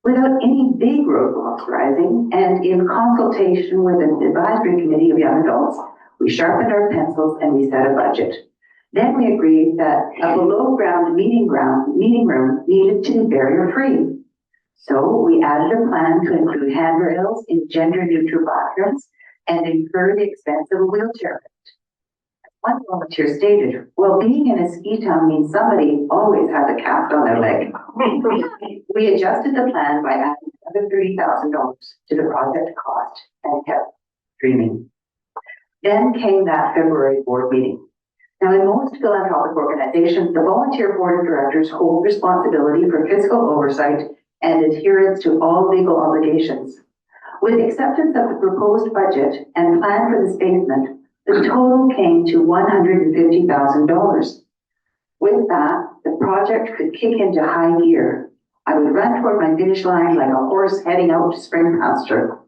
Without any big roadblocks rising, and in consultation with an advisory committee of young adults, we sharpened our pencils and we set a budget. Then we agreed that a below-ground meeting room needed to be barrier-free. So we added a plan to include handrails in gender-neutral bathrooms and incur the expense of a wheelchair lift. One volunteer stated, well, being in a ski town means somebody always has a cast on their leg. We adjusted the plan by adding another $30,000 to the project cost and kept dreaming. Then came that February board meeting. Now, in most philanthropic organizations, the volunteer board of directors hold responsibility for fiscal oversight and adherence to all legal obligations. With acceptance of the proposed budget and plan for the spacement, the total came to $150,000. With that, the project could kick into high gear. I would run toward my finish line like a horse heading out to spring pasture.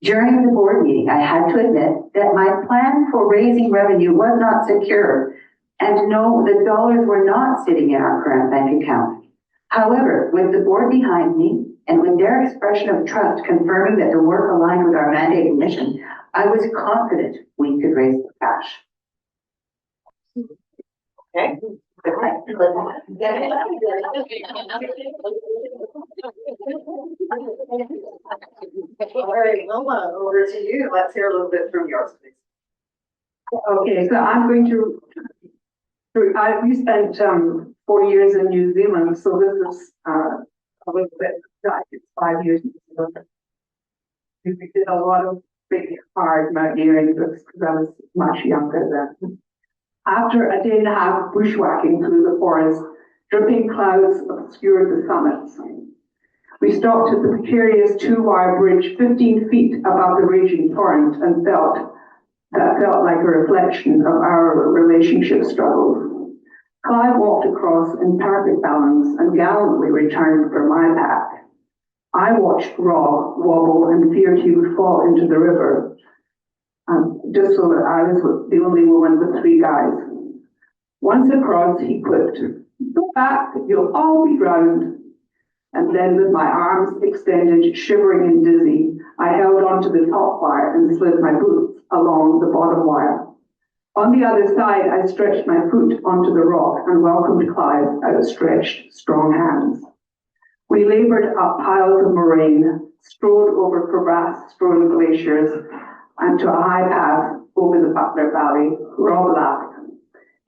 During the board meeting, I had to admit that my plan for raising revenue was not secure, and no, the dollars were not sitting in our current bank account. However, with the board behind me, and with their expression of trust confirming that the work aligned with our mandate and mission, I was confident we could raise the cash. Okay. All right, Wilma, over to you. Let's hear a little bit from yours, please. Okay, so I'm going to, we spent 4 years in New Zealand, so this is a little bit, it's 5 years in New Zealand. We did a lot of big, hard mountaineering because I was much younger then. After a day and a half bushwhacking through the forest, dripping clouds obscured the summits. We stopped at the precarious 2-wire bridge 15 feet above the raging torrent and felt like a reflection of our relationship struggles. Clive walked across in perfect balance and gallantly returned for my pack. I watched Rob wobble and feared he would fall into the river, just so that I was the only woman with 3 guys. Once across, he quipped, "Go back, you'll all be drowned." And then with my arms extended, shivering and dizzy, I held onto the top wire and slid my boots along the bottom wire. On the other side, I stretched my foot onto the rock and welcomed Clive's outstretched, strong hands. We labored up piles of moraine, strode over crevasse-strewn glaciers, and to a high path over the Butler Valley. Rob laughed.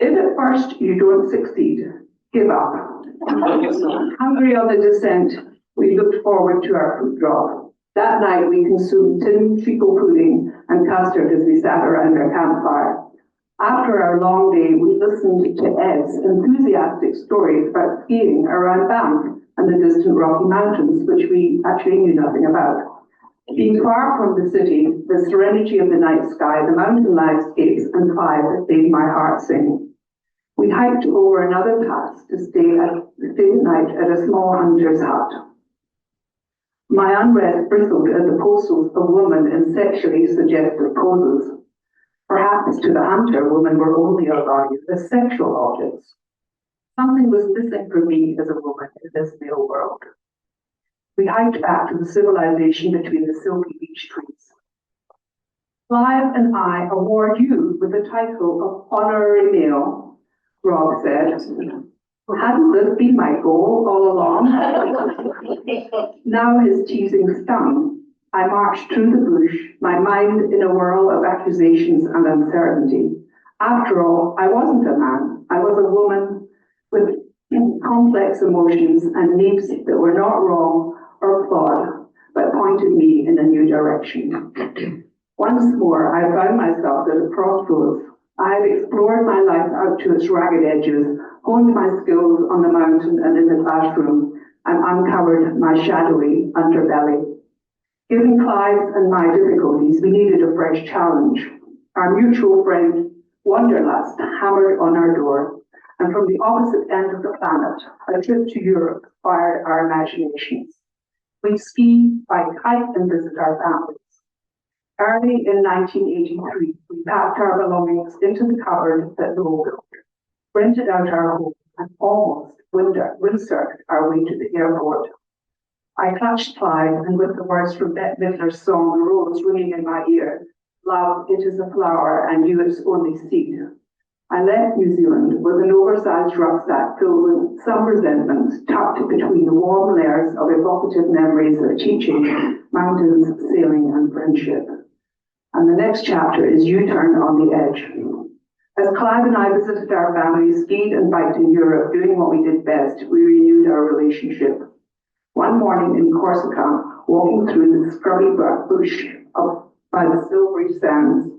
"If at first you don't succeed, give up." Hungry on the descent, we looked forward to our food drop. That night we consumed tin treacle pudding and custard as we sat around our campfire. After our long day, we listened to Ed's enthusiastic stories about skiing around Banff and the distant Rocky Mountains, which we actually knew nothing about. Being far from the city, the serenity of the night sky, the mountain landscapes, and Clive made my heart sing. We hiked over another pass to stay the night at a small hunter's hut. My unrest bristled at the postals of women in sexually suggestive poses. Perhaps to the hunter, women were only valued as sexual objects. Something was missing for me as a woman in this male world. We hiked back to the civilization between the silky beech trees. "Clive and I award you with the title of honorary male," Rob said. "Hadn't this been my goal all along?" Now his teasing stung. I marched through the bush, my mind in a whirl of accusations and uncertainty. After all, I wasn't a man. I was a woman with complex emotions and needs that were not wrong or flawed, but pointed me in a new direction. Once more, I found myself at a crossroads. I had explored my life out to its ragged edges, honed my skills on the mountain and in the classroom, and uncovered my shadowy underbelly. Given Clive's and my difficulties, we needed a fresh challenge. Our mutual friend, Wanderlust, hammered on our door, and from the opposite end of the planet, a trip to Europe fired our imaginations. We'd ski, bike, hike, and visit our families. Early in 1983, we packed our belongings into the cupboard that Noel built, rented out our home, and almost windsurfed our way to the airport. I clutched Clive, and with the words from Bette Midler's song, "The Rose," ringing in my ear, "Love, it is a flower, and you its only seed," I left New Zealand with an oversized rucksack filled with some resentment, tucked between the warm layers of evocative memories of teaching, mountains, sailing, and friendship. And the next chapter is U-turn on the edge. As Clive and I visited our families, skied and biked in Europe, doing what we did best, we renewed our relationship. One morning in Corsica, walking through the scrubby bush by the silvery sands,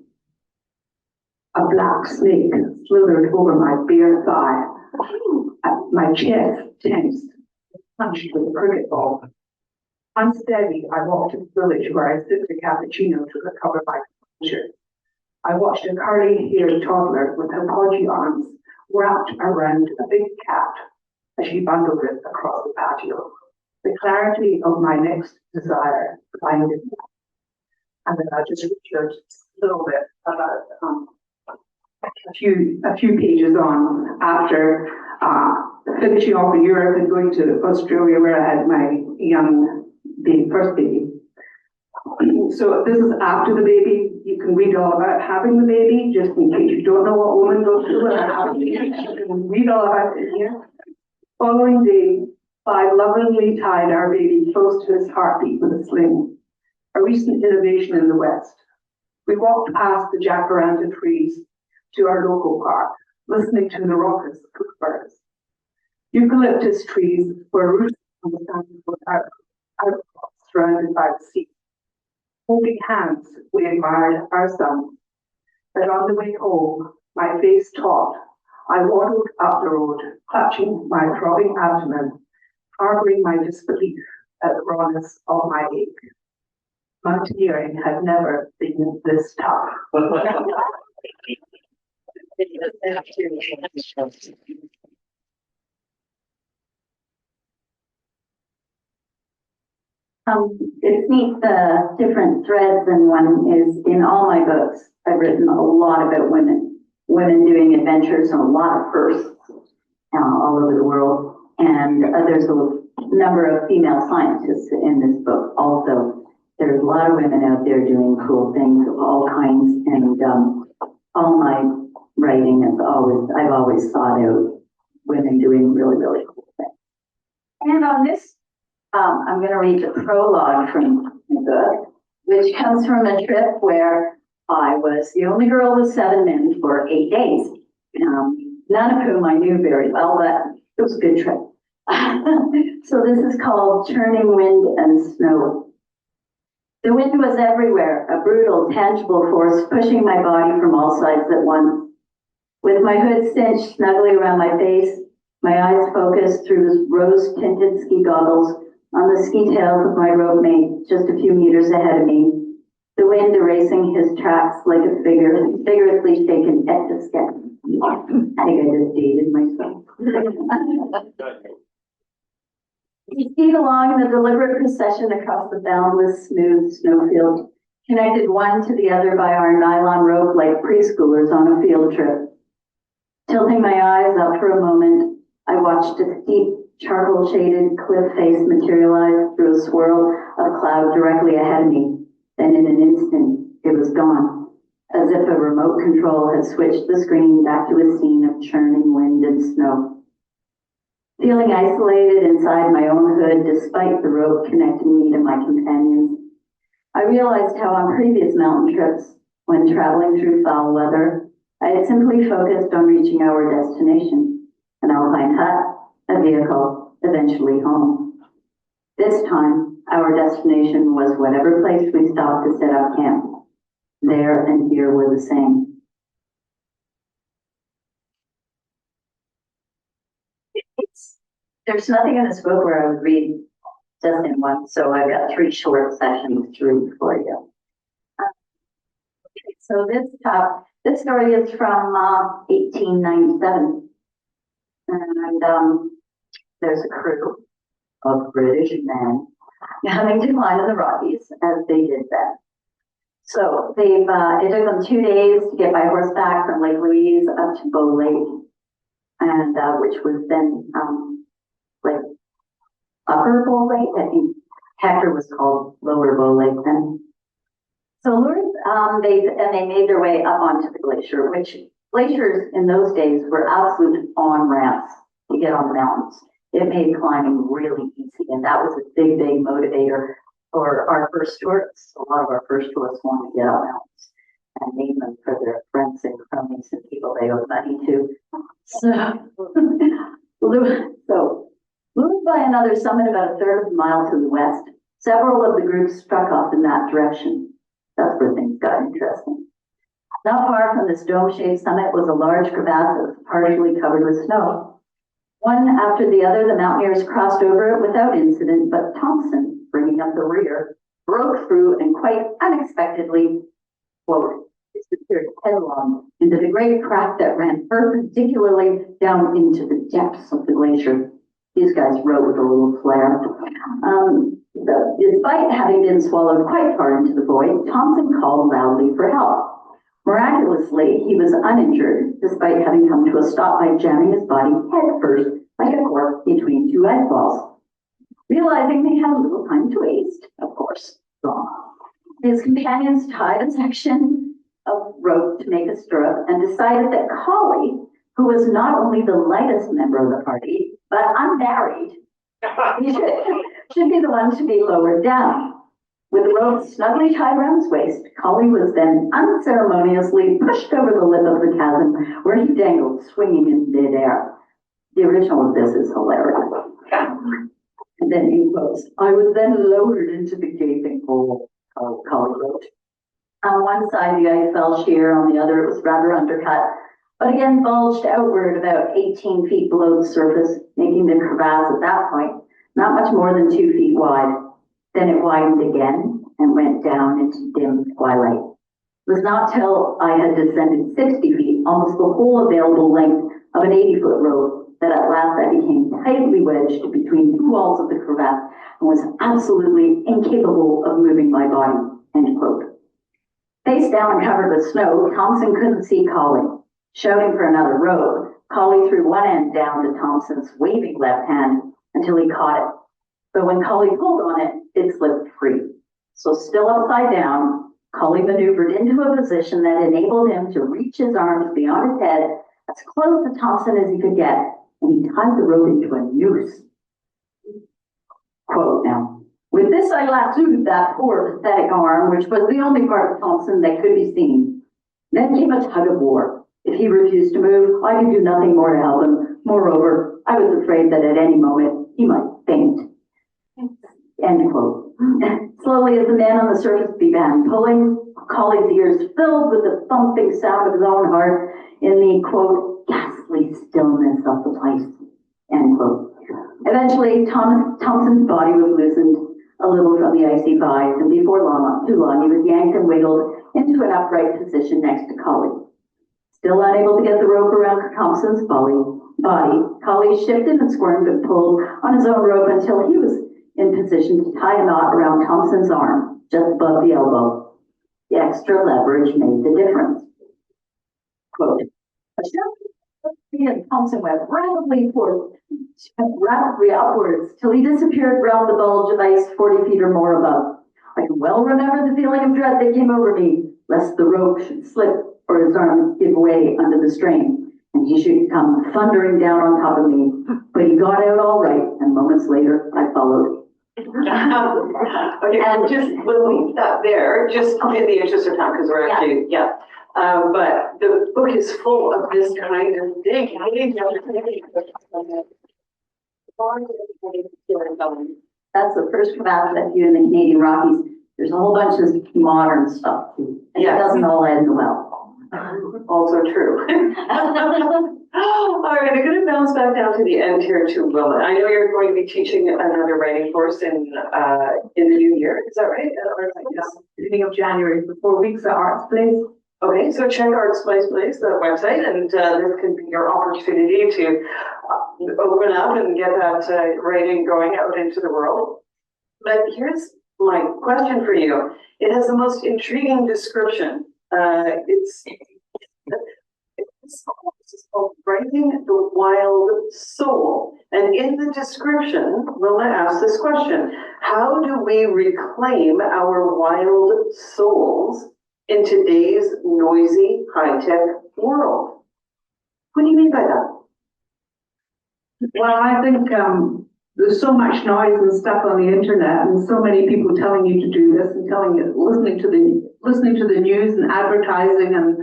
a black snake slithered over my bare thigh. My chest tensed, punched with a cricket ball. Unsteady, I walked to the village where I sipped a cappuccino to recover my composure. I watched a curly-haired toddler with her podgy arms wrapped around a big cat as she bundled it across the patio. The clarity of my next desire blinded me. And then I just researched a little bit about a few pages on after finishing off in Europe and going to Australia where I had my first baby. So this is after the baby. You can read all about having the baby, just in case you don't know what women go through when they're having babies. You can read all about it here. Following day, Clive lovingly tied our baby close to his heartbeat with a sling, a recent innovation in the West. We walked past the jacaranda trees, to our local park, listening to the raucous birds. Eucalyptus trees were rooted on the sands with outcrops surrounded by the sea. Holding hands, we admired our sun. But on the way home, my face taut, I waddled up the road, clutching my throbbing abdomen, harboring my disbelief at the rawness of my ache. Mountaineering had never been this tough. It's neat, the different threads, and one is in all my books. I've written a lot about women doing adventures and a lot of firsts all over the world. And there's a number of female scientists in this book also. There's a lot of women out there doing cool things of all kinds, and all my writing is I've always sought out women doing really, really cool things. And on this, I'm going to read the prologue from the book, which comes from a trip where I was the only girl with 7 men for 8 days, none of whom I knew very well, but it was a good trip. So this is called Churning Wind and Snow. The wind was everywhere, a brutal, tangible force pushing my body from all sides at once. With my hood cinched snugly around my face, my eyes focused through rose-tinted ski goggles on the ski tails of my road mate just a few meters ahead of me, the wind erasing his tracks like a vigorously shaken etch-a-sketch. I think I just dated myself. We skied along in a deliberate procession across the boundless, smooth snowfield, connected one to the other by our nylon rope like preschoolers on a field trip. Tilting my eyes up for a moment, I watched a steep, charcoal-shaded cliff face materialize through a swirl of cloud directly ahead of me. Then in an instant, it was gone, as if a remote control had switched the screen back to a scene of churning wind and snow. Feeling isolated inside my own hood, despite the rope connecting me to my companions, I realized how on previous mountain trips, when traveling through foul weather, I had simply focused on reaching our destination, an alpine hut, a vehicle, eventually home. This time, our destination was whatever place we stopped to set up camp. There and here were the same. There's nothing in this book where I would read just in one, so I've got 3 short sessions to read for you. So this story is from 1897, and there's a crew of British men having to climb the Rockies as they did then. So it took them 2 days to get by horseback from Lake Louise up to Bow Lake, and which was then like Upper Bow Lake. I think Hector was called Lower Bow Lake then. So they made their way up onto the glacier, which glaciers in those days were absolute on-ramps to get on the mountains. It made climbing really easy, and that was a big, big motivator for our first tourists. A lot of our first tourists wanted to get on mountains and name them for their friends and cronies and people they owed money to. So moved by another summit about a third of a mile to the west, several of the groups struck off in that direction. That's where things got interesting. Not far from this dome-shaped summit was a large crevasse that was partially covered with snow. One after the other, the mountaineers crossed over it without incident, but Thompson, bringing up the rear, broke through and quite unexpectedly, quote, disappeared headlong into the great crack that ran perpendicularly down into the depths of the glacier. These guys wrote with a little flair. Despite having been swallowed quite far into the void, Thompson called loudly for help. Miraculously, he was uninjured, despite having come to a stop by jamming his body headfirst like a cork between 2 ice balls. Realizing they had a little time to waste, of course, his companions tied a section of rope to make a stirrup and decided that Collie, who was not only the lightest member of the party, but unmarried, he should be the one to be lowered down. With the rope snugly tied around his waist, Collie was then unceremoniously pushed over the lip of the chasm where he dangled, swinging in midair. The original of this is hilarious. And then he quotes, I was then lowered into the gaping hole, Collie wrote. On one side, the ice fell sheer, on the other, it was rather undercut, but again bulged outward about 18 feet below the surface, making the crevasse at that point not much more than 2 feet wide. Then it widened again and went down into dim twilight. It was not till I had descended 60 feet, almost the whole available length of an 80-foot rope, that at last I became tightly wedged between two walls of the crevasse and was absolutely incapable of moving my body, end quote. Face down and covered with snow, Thompson couldn't see Collie. Shouting for another rope, Collie threw one end down to Thompson's waving left hand until he caught it. But when Collie pulled on it, it slipped free. So still upside down, Collie maneuvered into a position that enabled him to reach his arms beyond his head as close to Thompson as he could get, and he tied the rope into a noose. Quote now, with this I lassoed that poor pathetic arm, which was the only part of Thompson that could be seen. Then came a tug of war. If he refused to move, I could do nothing more to help him. Moreover, I was afraid that at any moment he might faint. End quote. Slowly, as the man on the surface began pulling, Collie's ears filled with the thumping sound of his own heart in the, quote, ghastly stillness of the place, end quote. Eventually, Thompson's body was loosened a little from the icy vines, and before too long, he was yanked and wiggled into an upright position next to Collie. Still unable to get the rope around Thompson's body, Collie shifted and squirmed and pulled on his own rope until he was in position to tie a knot around Thompson's arm, just above the elbow. The extra leverage made the difference. Quote, he and Thompson went rapidly upwards till he disappeared round the bulge of ice 40 feet or more above. I can well remember the feeling of dread that came over me, lest the rope should slip or his arm give way under the strain, and he should come thundering down on top of me. But he got out all right, and moments later, I followed. Okay, and just, we'll leave that there, just in the interest of time, because we're actually, but the book is full of this kind of thing. That's the first crevasse that you in the Canadian Rockies. There's a whole bunch of modern stuff too. And it doesn't all end well. Also true. All right, I'm going to bounce back down to the end here to Wilma. I know you're going to be teaching another writing course in the new year. Is that right? Or Yes, beginning of January for 4 weeks at Arts Place. Okay, so check Arts Place, the website, and this can be your opportunity to open up and get that writing going out into the world. But here's my question for you. It has the most intriguing description. It's called Writing the Wild Soul. And in the description, Wilma asks this question: how do we reclaim our wild souls in today's noisy, high-tech world? What do you mean by that? Well, I think there's so much noise and stuff on the internet, and so many people telling you to do this and telling you, listening to the news and advertising, and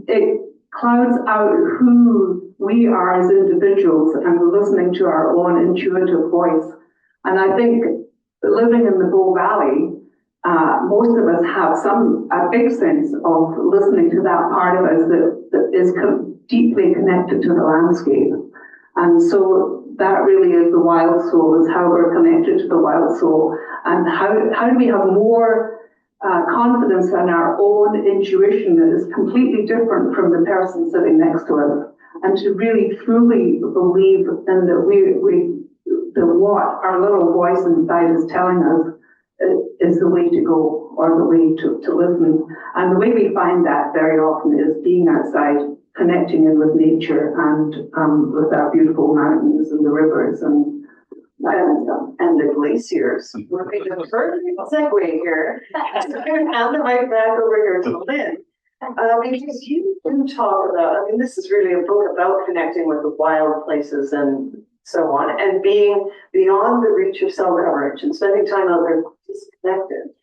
it clouds out who we are as individuals, and listening to our own intuitive voice. And I think living in the Bow Valley, most of us have a big sense of listening to that part of us that is deeply connected to the landscape. And so that really is the wild soul, is how we're connected to the wild soul. And how do we have more confidence in our own intuition that is completely different from the person sitting next to us, and to really truly believe in that what our little voice inside is telling us is the way to go, or the way to listen. And the way we find that very often is being outside, connecting in with nature, and with our beautiful mountains and the rivers and the glaciers. We're making a perfect segue here. I'm going to hand the mic back over here to Lynn. Because you do talk about, this is really a book about connecting with the wild places and so on, and being beyond the reach of cell coverage and spending time out there just connected.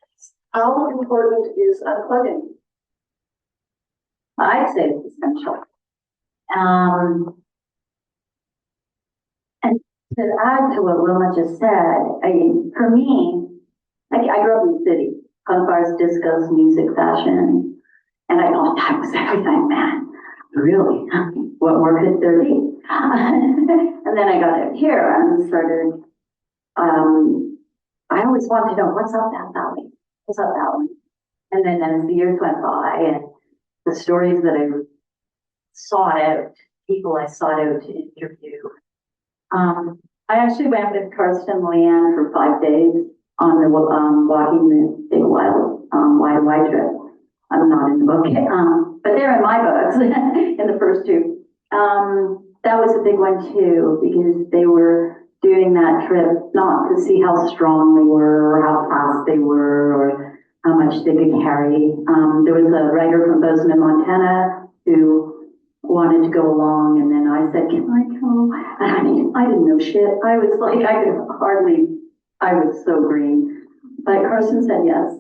How important is unplugging? I'd say it's essential. And to add to what Wilma just said, for me, I grew up in the city, punk bars, discos, music, fashion, and I thought that was everything, man. Really? What more could there be? And then I got out here and started, I always wanted to know, what's up that valley? What's up that one? And then as the years went by and the stories that I sought out, people I sought out to interview, I actually went with Karsten and Leanne for 5 days on the walking the big wide trip. I'm not in the book, but they're in my books in the first two. That was a big one too, because they were doing that trip not to see how strong they were or how fast they were or how much they could carry. There was a writer from Bozeman, Montana who wanted to go along, and then I said, can I go? And I didn't know shit. I was like, I was so green. But Carson said yes.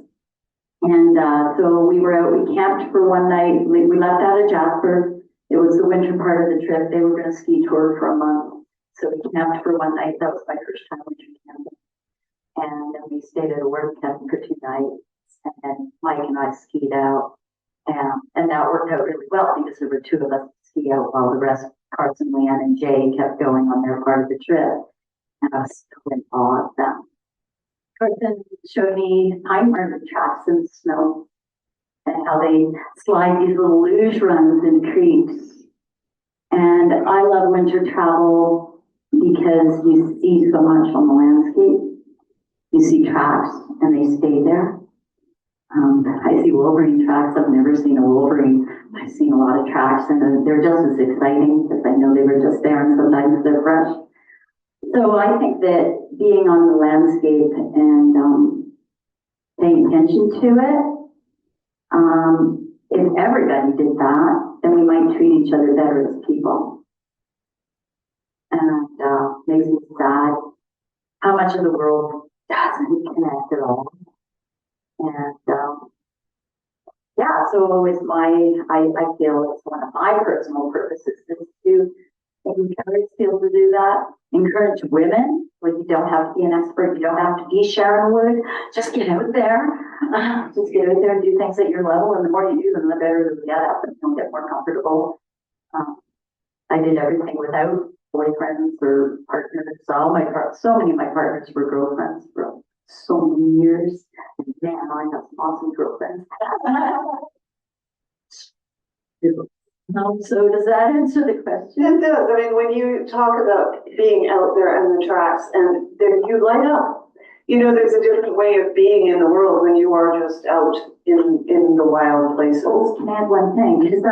And so we were out, we camped for one night. We left out of Jasper. It was the winter part of the trip. They were going to ski tour for a month. So we camped for one night. That was my first time winter camping. And then we stayed at a work camp for 2 nights. And then Mike and I skied out. And that worked out really well because there were 2 of us to ski out while the rest, Carson, Leanne, and Jay, kept going on their part of the trip. And I was so in awe of them. Carson showed me pine marten tracks in the snow and how they slide these little luge runs in creeks. And I love winter travel because you see so much on the landscape. You see tracks and they stay there. I see wolverine tracks. I've never seen a wolverine. I've seen a lot of tracks and they're just as exciting because I know they were just there and sometimes they're fresh. So I think that being on the landscape and paying attention to it, if everybody did that, then we might treat each other better as people. And makes me sad how much of the world doesn't connect at all. And yeah, so it's I feel it's one of my personal purposes is to encourage people to do that. Encourage women, like you don't have to be an expert, you don't have to be Sharon Wood, just get out there. Just get out there and do things at your level, and the more you do them, the better you'll get at them. You'll get more comfortable. I did everything without boyfriends or partners. So many of my partners were girlfriends for so many years. And man, I have some awesome girlfriends. So does that answer the question? It does. I mean, when you talk about being out there and the tracks, and there you light up. You know, there's a different way of being in the world when you are just out in the wild places. Can I add one thing? Because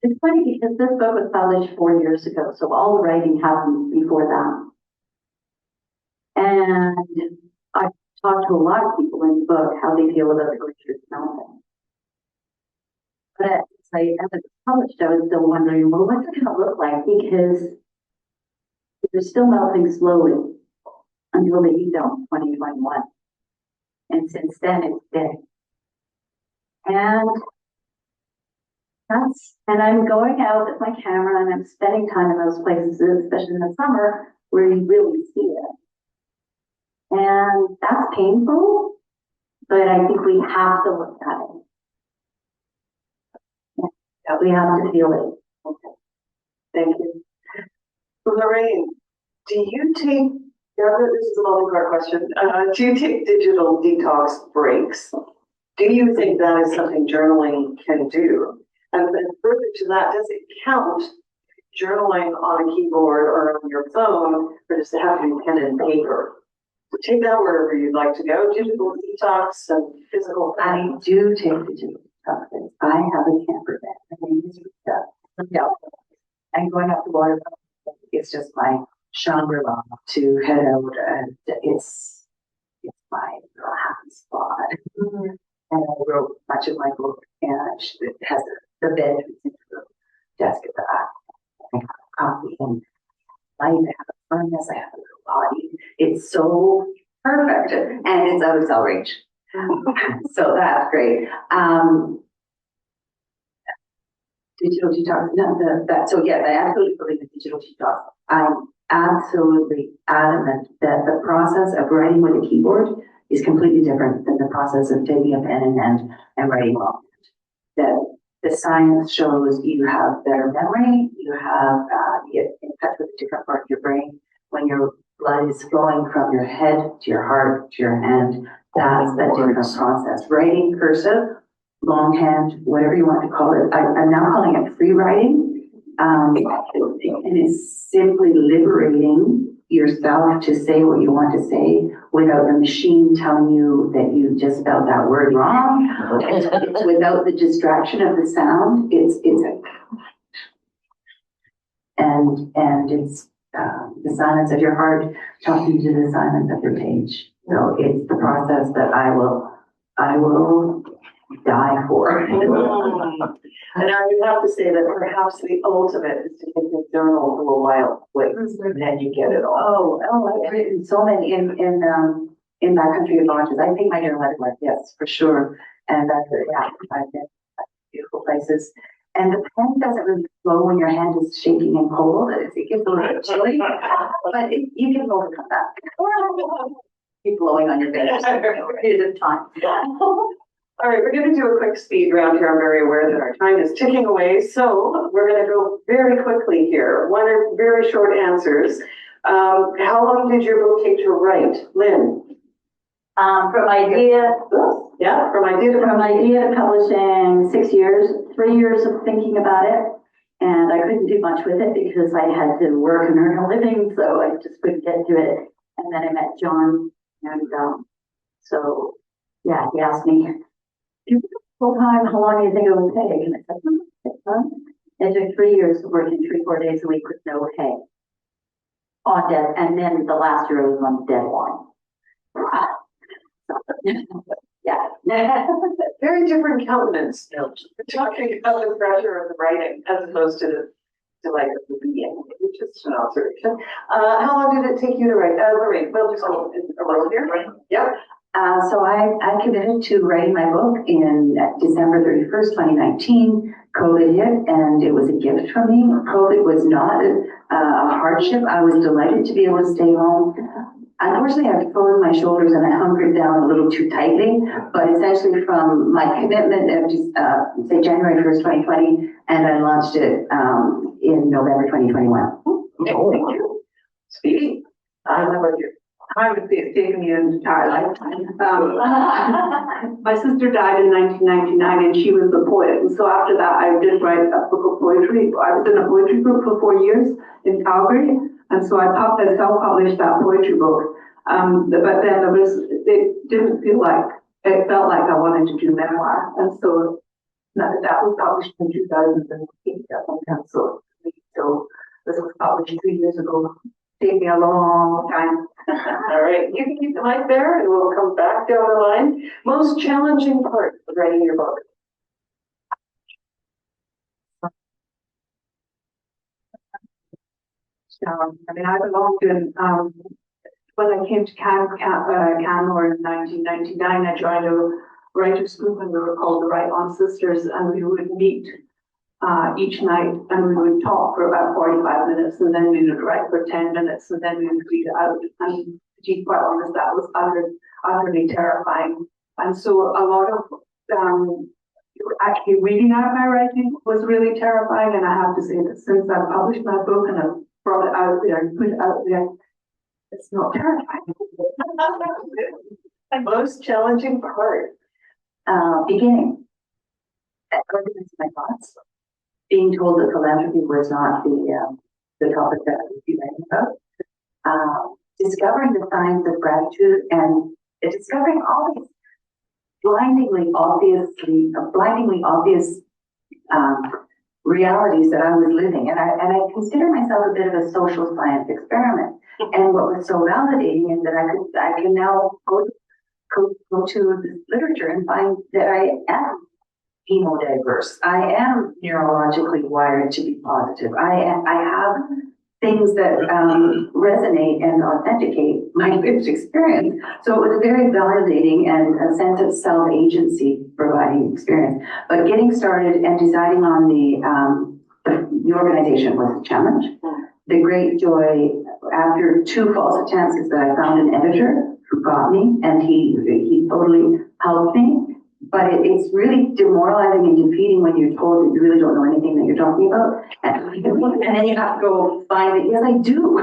it's funny because this book was published 4 years ago, so all the writing happened before that. And I talked to a lot of people in the book how they feel about the glaciers melting. But as it was published, I was still wondering, well, what's it going to look like? Because they're still melting slowly until the heat dome 2021. And since then, it's been. And I'm going out with my camera and I'm spending time in those places, especially in the summer, where you really see it. And that's painful, but I think we have to look at it. We have to feel it. Okay. Thank you. Lorraine, do you take, this is a multi-part question, do you take digital detox breaks? Do you think that is something journaling can do? And then further to that, does it count journaling on a keyboard or on your phone, or does it have to be pen and paper? So take that wherever you'd like to go, digital detox and physical. I do take digital detox. I have a camper van. My name is Rita. I'm going up to water. It's just my Shangri-La to head out, and it's my little happy spot. Mm-hmm. And I wrote much of my book, and it has the bed in the desk at the back. I have coffee and light. I have a furnace. I have a little body. it's so perfect, and it's out of cell range. So that's great. Digital detox, so yes, I absolutely believe in digital detox. I'm absolutely adamant that the process of writing with a keyboard is completely different than the process of taking a pen in hand and writing long. That the science shows you have better memory, you get in touch with a different part of your brain when your blood is flowing from your head to your heart to your hand. That's a different process. Writing cursive, longhand, whatever you want to call it. I'm now calling it free writing. And it's simply liberating yourself to say what you want to say without the machine telling you that you just spelled that word wrong. It's without the distraction of the sound. It's the silence of your heart talking to the silence of your page. So it's the process that I will die for. And I would have to say that perhaps the ultimate is to take the journal to a wild place, and then you get it all. I've written so many in my country of launches. I think my journal everywhere, yes, for sure. And that's I've been beautiful places. And the pen doesn't really flow when your hand is shaking and cold. It gets a little chilly, but you can overcome that. Keep blowing on your fingers. It is time. All right, we're going to do a quick speed round here. I'm very aware that our time is ticking away, so we're going to go very quickly here. One or very short answers. How long did your book take to write, Lynn? From idea to publishing, 6 years, 3 years of thinking about it. And I couldn't do much with it because I had to work and earn a living, so I just couldn't get to it. And then I met John, and so yeah, he asked me, full time, how long do you think it will take? And I said, 6 months. It took 3 years of working 3-4 days a week with no pay on debt, and then the last year I was on deadline. Yeah. Very different countenance. We're talking about the pressure of the writing as opposed to the delight of the beginning, which is an observation. How long did it take you to write? Lorraine, we'll just hold a roll here. Yep. So I committed to writing my book in December 31st, 2019. COVID hit, and it was a gift for me. COVID was not a hardship. I was delighted to be able to stay home. Unfortunately, I've closed my shoulders and I hunkered down a little too tightly, but essentially from my commitment of say January 1st, 2020, and I launched it in November 2021. Okay, thank you. Speedy. How about you? I would say it's taken me an entire lifetime. My sister died in 1999 and she was the poet. And so after that, I did write a book of poetry. I was in a poetry group for 4 years in Calgary. And so I self-published that poetry book. But then it felt like I wanted to do memoir. And so that was published in 2008. So this was published 3 years ago. Take me a long time. All right, you can keep the mic there and we'll come back down the line. Most challenging part of writing your book? I belonged in, when I came to Canmore in 1999, I joined a writers group and we were called the Write On Sisters, and we would meet each night and we would talk for about 45 minutes and then we would write for 10 minutes and then we would read it out. And to be quite honest, that was utterly terrifying. And so a lot of actually reading out my writing was really terrifying. And I have to say that since I've published my book and I've brought it out there and put it out there, it's not terrifying. Most challenging part? Beginning. Organizing my thoughts. Being told that philanthropy was not the topic that I was writing about. Discovering the science of gratitude and discovering all these blindingly obvious realities that I was living. And I consider myself a bit of a social science experiment. And what was so validating is that I can now go to this literature and find that I am hemodiverse. I am neurologically wired to be positive. I have things that resonate and authenticate my lived experience. So it was very validating and a sense of self-agency providing experience. But getting started and deciding on the organization was a challenge. The great joy, after 2 false attempts, is that I found an editor who got me, and he totally helped me. But it's really demoralizing and defeating when you're told that you really don't know anything that you're talking about. And then you have to go find it. Yes, I do.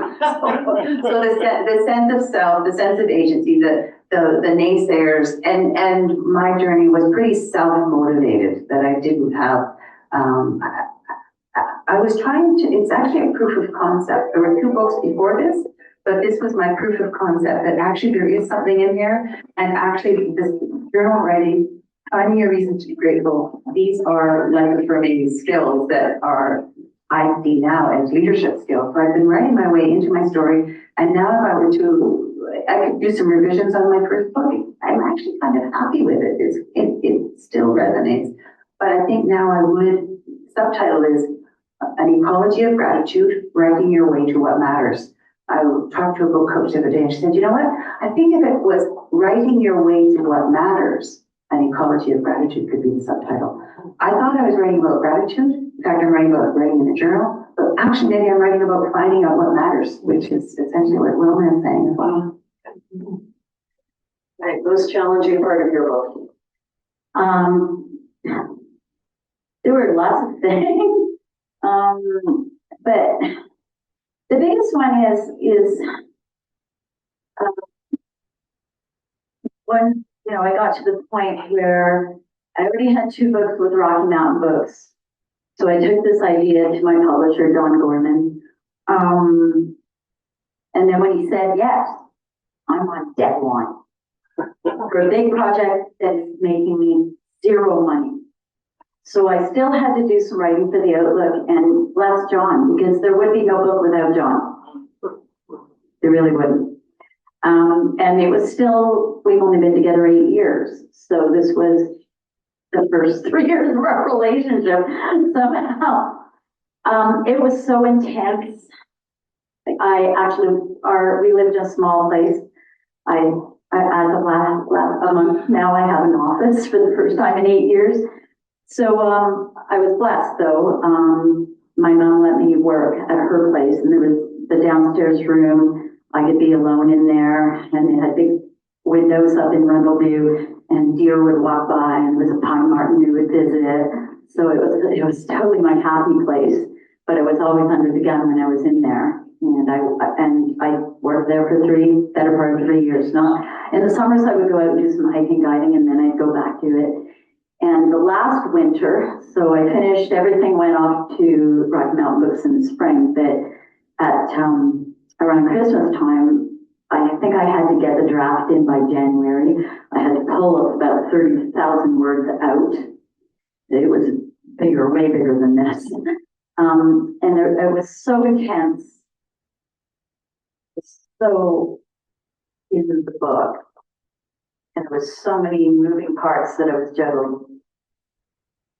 So the sense of self, the sense of agency, the naysayers, and my journey was pretty self-motivated, that I didn't have, I was trying to, it's actually a proof of concept. There were 2 books before this, but this was my proof of concept that actually there is something in here, and actually this journal writing, finding a reason to be grateful. These are life-affirming skills that are, I see now as leadership skills. So I've been writing my way into my story, and now if I were to, I could do some revisions on my first book. I'm actually kind of happy with it. It still resonates. But I think now I would, subtitle is An Ecology of Gratitude, Writing Your Way to What Matters. I talked to a book coach the other day, and she said, you know what? I think if it was Writing Your Way to What Matters, An Ecology of Gratitude could be the subtitle. I thought I was writing about gratitude. In fact, I'm writing about writing in a journal, but actually maybe I'm writing about finding out what matters, which is essentially what Wilma is saying as well. Right, most challenging part of your book. There were lots of things, but the biggest one is when I got to the point where I already had 2 books with Rocky Mountain Books. So I took this idea to my publisher, Don Gorman. And then when he said yes, I'm on deadline for a big project that is making me 0 money. So I still had to do some writing for the Outlook, and bless John, because there would be no book without John. There really wouldn't. And it was still, we've only been together 8 years. So this was the first 3 years of our relationship somehow. It was so intense. We lived in a small place. As of last month now, I have an office for the first time in 8 years. So I was blessed though. My mom let me work at her place, and there was the downstairs room. I could be alone in there, and it had big windows up in Rundleview, and deer would walk by, and there was a pine marten who would visit it. So it was totally my happy place, but I was always under the gun when I was in there. And I worked there for better part of 3 years. Now, in the summers, I would go out and do some hiking, guiding, and then I'd go back to it. And the last winter, so I finished, everything went off to Rocky Mountain Books in the spring, but at around Christmas time, I think I had to get the draft in by January. I had to pull about 30,000 words out. It was bigger, way bigger than this. And it was so intense. So in the book. And there was so many moving parts that I was juggling.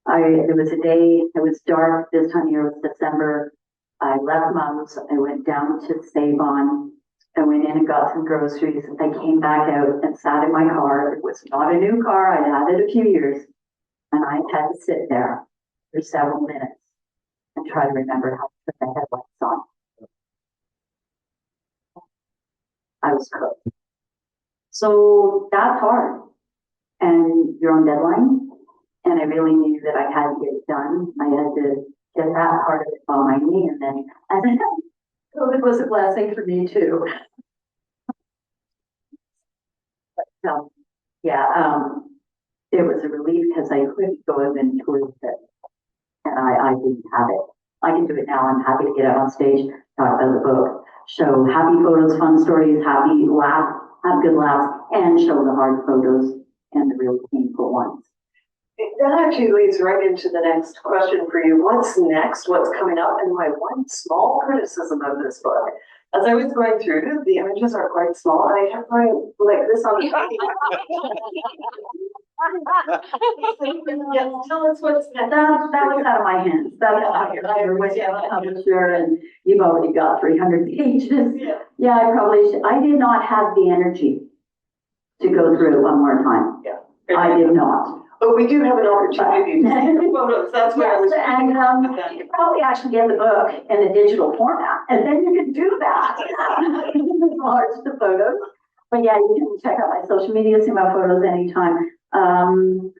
There was a day, it was dark this time of year, it was December. I left Mom's, I went down to Save-On. I went in and got some groceries. I came back out and sat in my car. It was not a new car, I'd had it a few years. And I had to sit there for several minutes and try to remember how to put the headlights on. I was cooked. So that's hard. And you're on deadline. And I really knew that I had to get it done. I had to get that part of it behind me. And then COVID was a blessing for me too. But it was a relief because I couldn't go out and tour with it. And I didn't have it. I can do it now. I'm happy to get out on stage, talk about the book, show happy photos, fun stories, happy laugh, have good laughs, and show the hard photos and the really painful ones. That actually leads right into the next question for you. What's next? What's coming up? And my one small criticism of this book, as I was going through it, the images are quite small, and I kept going like this on the Yes, tell us what's next. That was out of my hands. That's out of your with the publisher, and you've already got 300 pages. Yeah. Yeah, I probably should. I did not have the energy to go through it one more time. Yeah. I did not. But we do have an opportunity to see the photos. That's why I was. Yes, and you could probably actually get the book in a digital format, and then you can do that. Enlarge the photos. But yeah, you can check out my social media, see my photos anytime. I'm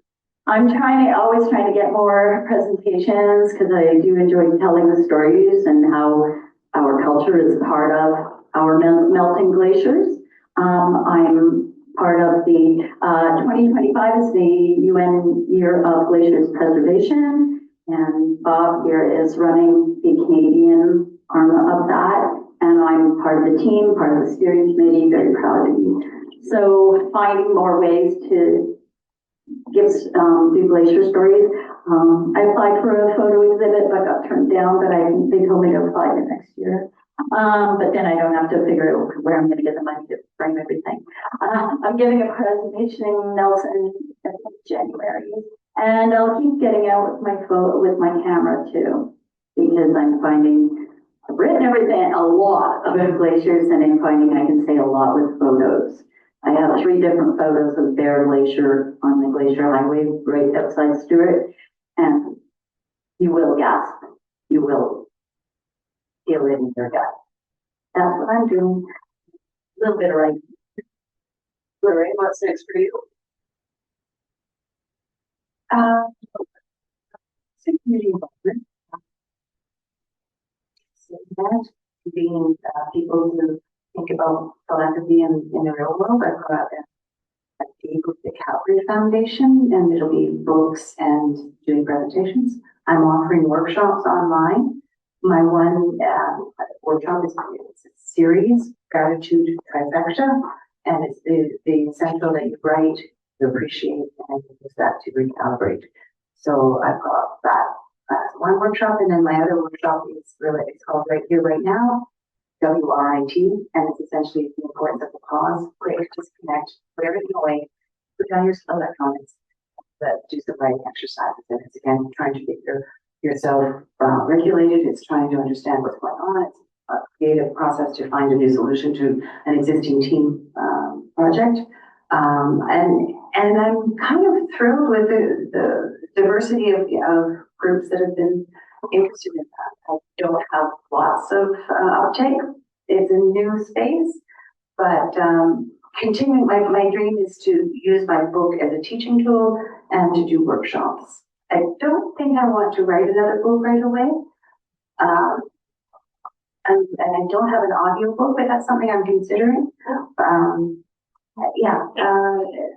always trying to get more presentations because I do enjoy telling the stories and how our culture is part of our melting glaciers. I'm part of the 2025 is the UN Year of Glaciers Preservation, and Bob here is running the Canadian arm of that, and I'm part of the team, part of the steering committee, very proud of you. So finding more ways to give do glacier stories. I applied for a photo exhibit, but got turned down, but they told me to apply the next year. But then I don't have to figure out where I'm going to get the money to frame everything. I'm giving a presentation in Nelson in January, and I'll keep getting out with my camera too, because I'm finding I've written everything a lot about glaciers, and I'm finding I can say a lot with photos. I have 3 different photos of Bear Glacier on the Glacier Highway right outside Stewart, and you will gasp. You will feel it in your gut. That's what I'm doing. A little bit of writing. Lorraine, what's next for you? Community involvement. So that being people who think about philanthropy in the real world. I've got a gig with the Calgary Foundation, and it'll be books and doing presentations. I'm offering workshops online. My one workshop is a series, Gratitude Trifecta, and it's the essential that you write, you appreciate, and you use that to recalibrate. So I've got that one workshop, and then my other workshop is it's called Right Here, Right Now, WRIT, and it's essentially the importance of the pause, break, disconnect, clear it away, put down your electronics, do some writing exercises, and it's again trying to get yourself regulated. It's trying to understand what's going on. It's a creative process to find a new solution to an existing team project. And I'm kind of thrilled with the diversity of groups that have been interested in that. I don't have lots of uptake. It's a new space, but continuing, my dream is to use my book as a teaching tool and to do workshops. I don't think I want to write another book right away. And I don't have an audio book, but that's something I'm considering.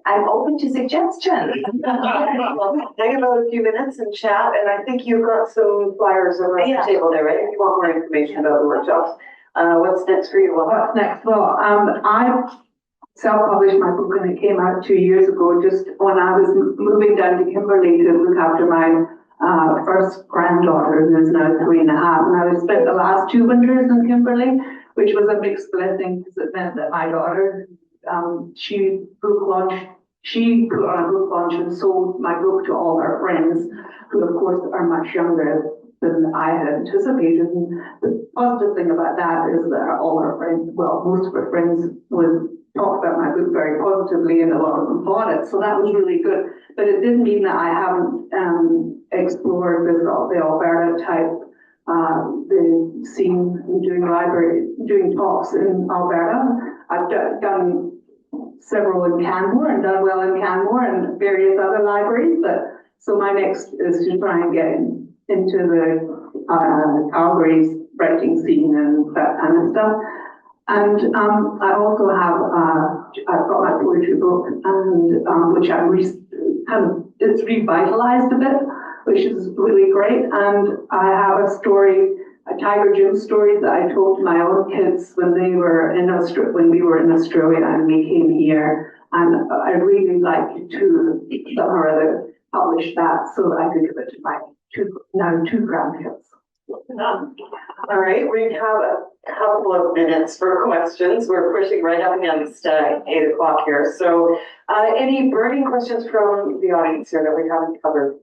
I'm open to suggestions. Well, hang about a few minutes and chat, and I think you've got some flyers around the table there, right? If you want more information about the workshops. What's next for you? What's next? Well, I've self-published my book, and it came out 2 years ago, just when I was moving down to Kimberley to look after my first granddaughter, who's now 3.5. And I spent the last 2 winters in Kimberley, which was a mixed blessing because it meant that my daughter, she put on a book launch and sold my book to all her friends, who of course are much younger than I had anticipated. And the positive thing about that is that all her friends, well, most of her friends would talk about my book very positively, and a lot of them bought it. So that was really good. But it didn't mean that I haven't explored the Alberta type, the scene doing talks in Alberta. I've done several in Canmore and done well in Canmore and various other libraries. But so my next is to try and get into the Calgary's writing scene and that kind of stuff. And I also have I've got my poetry book, and which it's revitalized a bit, which is really great. And I have a story, a Tiger Jim story that I told my own kids when we were in Australia and we came here. And I'd really like to somehow or other publish that so that I could give it to my two grandkids. None. All right, we have a couple of minutes for questions. We're pushing right up against 8 o'clock here. So any burning questions from the audience here that we haven't covered?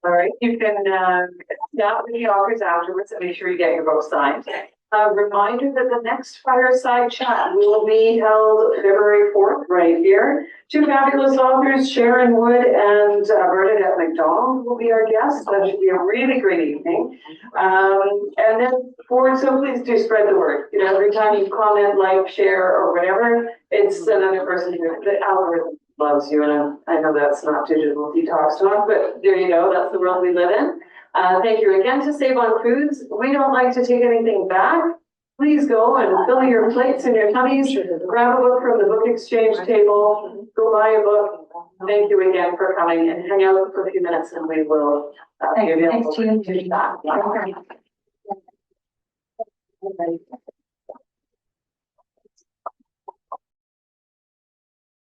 All right, you can chat with the authors afterwards and make sure you get your book signed. A reminder that the next Fireside Chat will be held February 4th right here. Two fabulous authors, Sharon Wood and Bernadette McDonald will be our guests. That should be a really great evening. And then so please do spread the word. You know, every time you comment, like, share, or whatever, it's another person who, the algorithm loves you. And I know that's not digital detox talk, but there you go. That's the world we live in. Thank you again to Save on Foods. We don't like to take anything back. Please go and fill your plates and your tummies. Grab a book from the book exchange table. Go buy a book. Thank you again for coming and hang out for a few minutes and we will be available. Thanks, Jean. to do that.